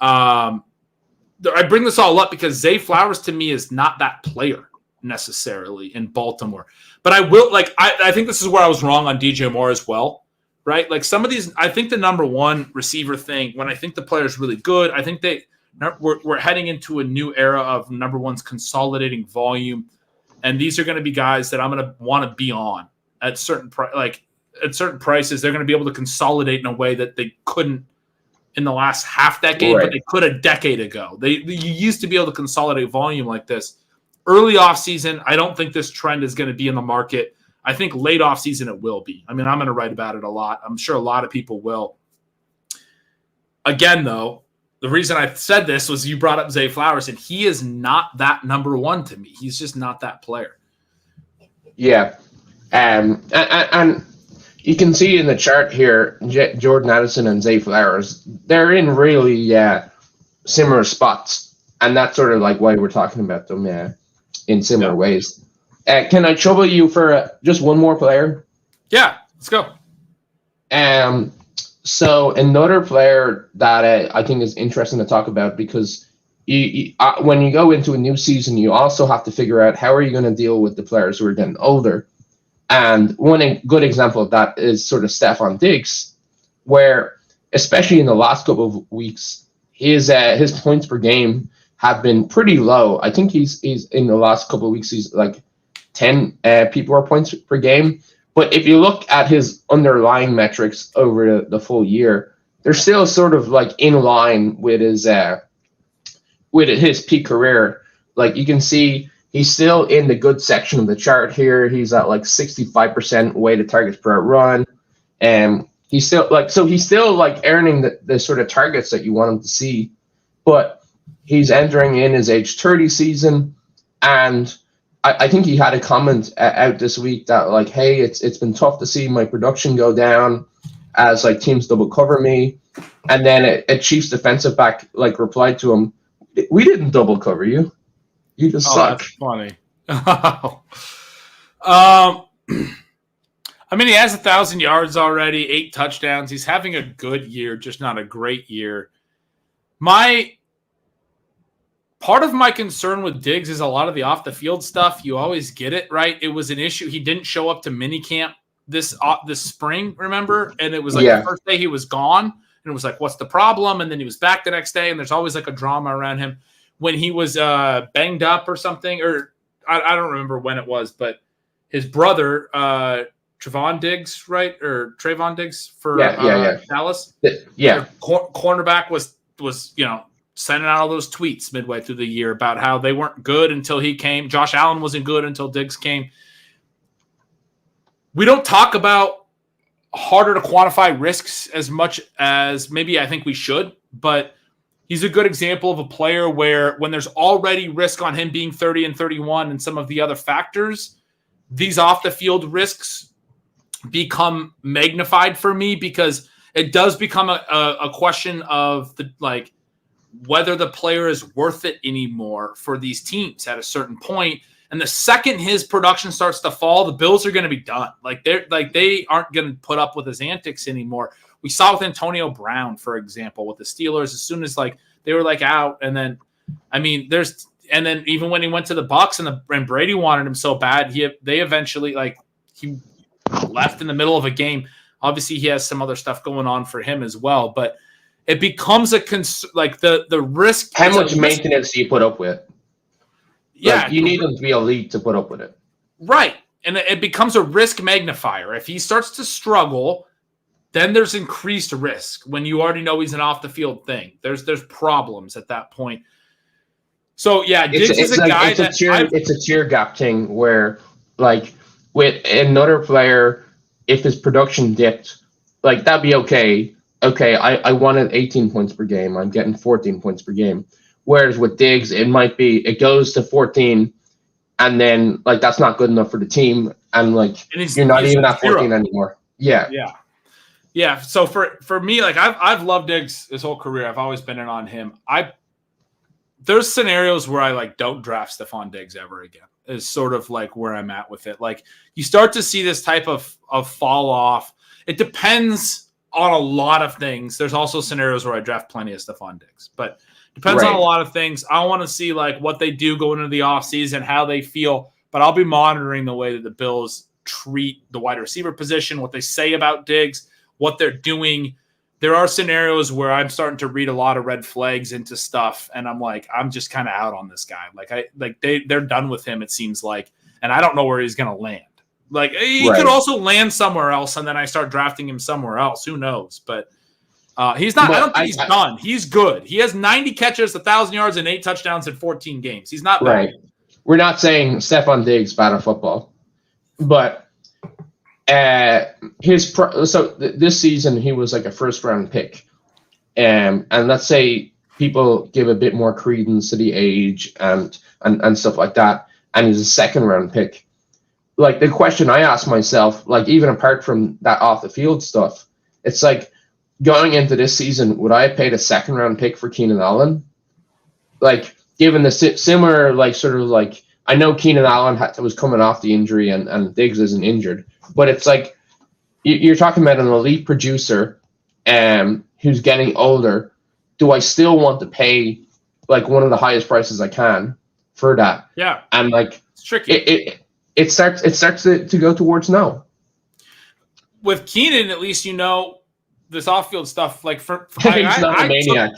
I bring this all up because Zay Flowers to me is not that player necessarily in Baltimore. But I will I think this is where I was wrong on DJ Moore as well, right? Like some of these, I think the number one receiver thing, when I think the player is really good, I think we're heading into a new era of number ones consolidating volume. And these are going to be guys that I'm going to want to be on at certain prices. They're going to be able to consolidate in a way that they couldn't in the last half decade, Right. but they could a decade ago. You used to be able to consolidate volume like this. Early offseason, I don't think this trend is going to be in the market. I think late offseason it will be. I mean, I'm going to write about it a lot. I'm sure a lot of people will. Again, though, the reason I said this was you brought up Zay Flowers, and he is not that number one to me. He's just not that player. Yeah. And you can see in the chart here, Jordan Addison and Zay Flowers, they're in really similar spots. And that's sort of like why we're talking about them in similar ways. Can I trouble you for just one more player? Yeah, let's go. So another player that I think is interesting to talk about, because when you go into a new season, you also have to figure out how are you going to deal with the players who are getting older. And one good example of that is sort of Stefon Diggs, where especially in the last couple of weeks, his points per game have been pretty low. I think he's in the last couple of weeks, he's like 10 PPR points per game. But if you look at his underlying metrics over the full year, they're still sort of like in line with his peak career. Like you can see, he's still in the good section of the chart here. He's at like 65% weighted targets per run, and he's still like earning the sort of targets that you want him to see. But he's entering in his age 30 season, and I think he had a comment out this week that like, hey, it's been tough to see my production go down as like teams double cover me. And then a Chiefs defensive back like replied to him, "We didn't double cover you. You just suck." That's funny. I mean, he has 1,000 yards already, 8 touchdowns. He's having a good year, just not a great year. Part of my concern with Diggs is a lot of the off-the-field stuff. You always get it, right? It was an issue. He didn't show up to minicamp this spring, remember? And it was like the first day he was gone. And it was like, what's the problem? And then he was back the next day, and there's always like a drama around him. When he was banged up or something, or I don't remember when it was, but his brother, Trevon Diggs, right? Or Trayvon Diggs for Dallas? Yeah. Cornerback was sending out all those tweets midway through the year about how they weren't good until he came. Josh Allen wasn't good until Diggs came. We don't talk about harder to quantify risks as much as maybe I think we should, but he's a good example of a player where when there's already risk on him being 30 and 31 and some of the other factors, these off the field risks become magnified for me, because it does become a question of whether the player is worth it anymore for these teams at a certain point. And the second his production starts to fall, the Bills are going to be done. They aren't going to put up with his antics anymore. We saw with Antonio Brown, for example, with the Steelers, as soon as they were out, and then even when he went to the Bucs and Brady wanted him so bad, they eventually he left in the middle of a game. Obviously, he has some other stuff going on for him as well, but it becomes the risk. How much maintenance do you put up with? Yeah, you need them to be elite to put up with it, right? And it becomes a risk magnifier. If he starts to struggle, then there's increased risk. When you already know he's an off the field thing, there's problems at that point. So yeah, Diggs is a guy it's a tier gap thing where with another player, if his production dipped, that'd be okay. Okay, I wanted 18 points per game. I'm getting 14 points per game. Whereas with Diggs, it goes to 14, and then that's not good enough for the team, and you're not even at 14 anymore. Yeah. So for me, I've loved Diggs his whole career. I've always been in on him. There's scenarios where I don't draft Stefon Diggs ever again. Is sort of where I'm at with it. You start to see this type of fall off. It depends on a lot of things. There's also scenarios where I draft plenty of Stefon Diggs, but depends on a lot of things. I want to see what they do going into the offseason, how they feel, but I'll be monitoring the way that the Bills treat the wide receiver position, what they say about Diggs, what they're doing. There are scenarios where I'm starting to read a lot of red flags into stuff, and I'm just kind of out on this guy. They're done with him, it seems like, and I don't know where he's going to land. He could also land somewhere else, and then I start drafting him somewhere else. Who knows? But He's not. But I don't think he's done. He's good. He has 90 catches, 1,000 yards, and 8 touchdowns in 14 games. He's not bad. Right. We're not saying Stefon Diggs bad at football, but this season he was like a first round pick, and let's say people give a bit more credence to the age and stuff like that, and he's a second round pick. Like the question I ask myself, like even apart from that off the field stuff, it's like going into this season, would I have paid a second round pick for Keenan Allen? Like given the similar, like sort of like, I know Keenan Allen was coming off the injury and Diggs isn't injured, but it's like you're talking about an elite producer who's getting older. Do I still want to pay like one of the highest prices I can for that? Yeah. And like it's tricky. It starts to go towards no. With Keenan, at least this off-field stuff. Like he's not a maniac.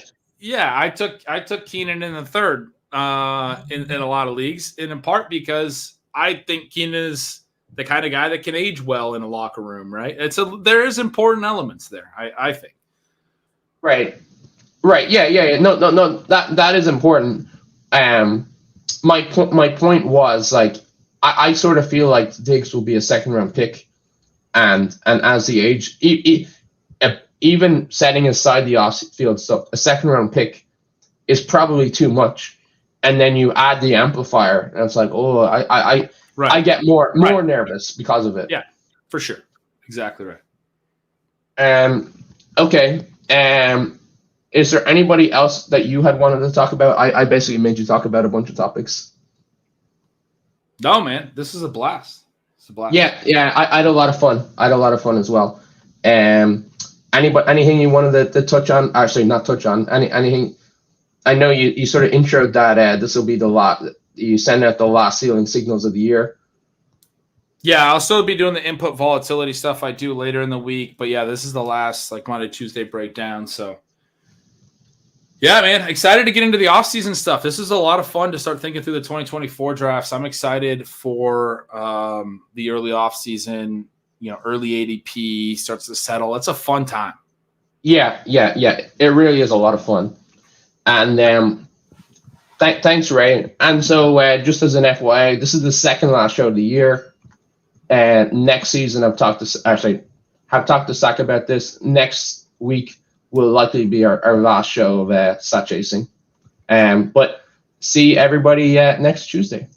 I took Keenan in the third in a lot of leagues, and in part because I think Keenan is the kind of guy that can age well in a locker room, right? There is important elements there, I think. Right. Yeah. No. That is important. My point was like I sort of feel like Diggs will be a second round pick, and as the age, even setting aside the off field stuff, a second round pick is probably too much. And then you add the amplifier, and it's like, oh, I get more nervous because of it. Yeah, for sure, exactly right. Okay. Is there anybody else that you had wanted to talk about? I basically made you talk about a bunch of topics. No, man, this is a blast. It's a blast. Yeah. I had a lot of fun. I had a lot of fun as well. Anything you wanted to touch on? Actually, not touch on. Anything? I know you sort of introed that this will be you send out the last ceiling signals of the year. Yeah, I'll still be doing the input volatility stuff I do later in the week. But yeah, this is the last like Monday, Tuesday breakdown. So yeah, man, excited to get into the offseason stuff. This is a lot of fun to start thinking through the 2024 drafts. I'm excited for the early offseason, early ADP starts to settle. It's a fun time. Yeah. It really is a lot of fun. And thanks, Ray. And so just as an FYI, this is the second last show of the year. And next season, have talked to Zach about this. Next week will likely be our last show of Stat Chasing. But see everybody next Tuesday.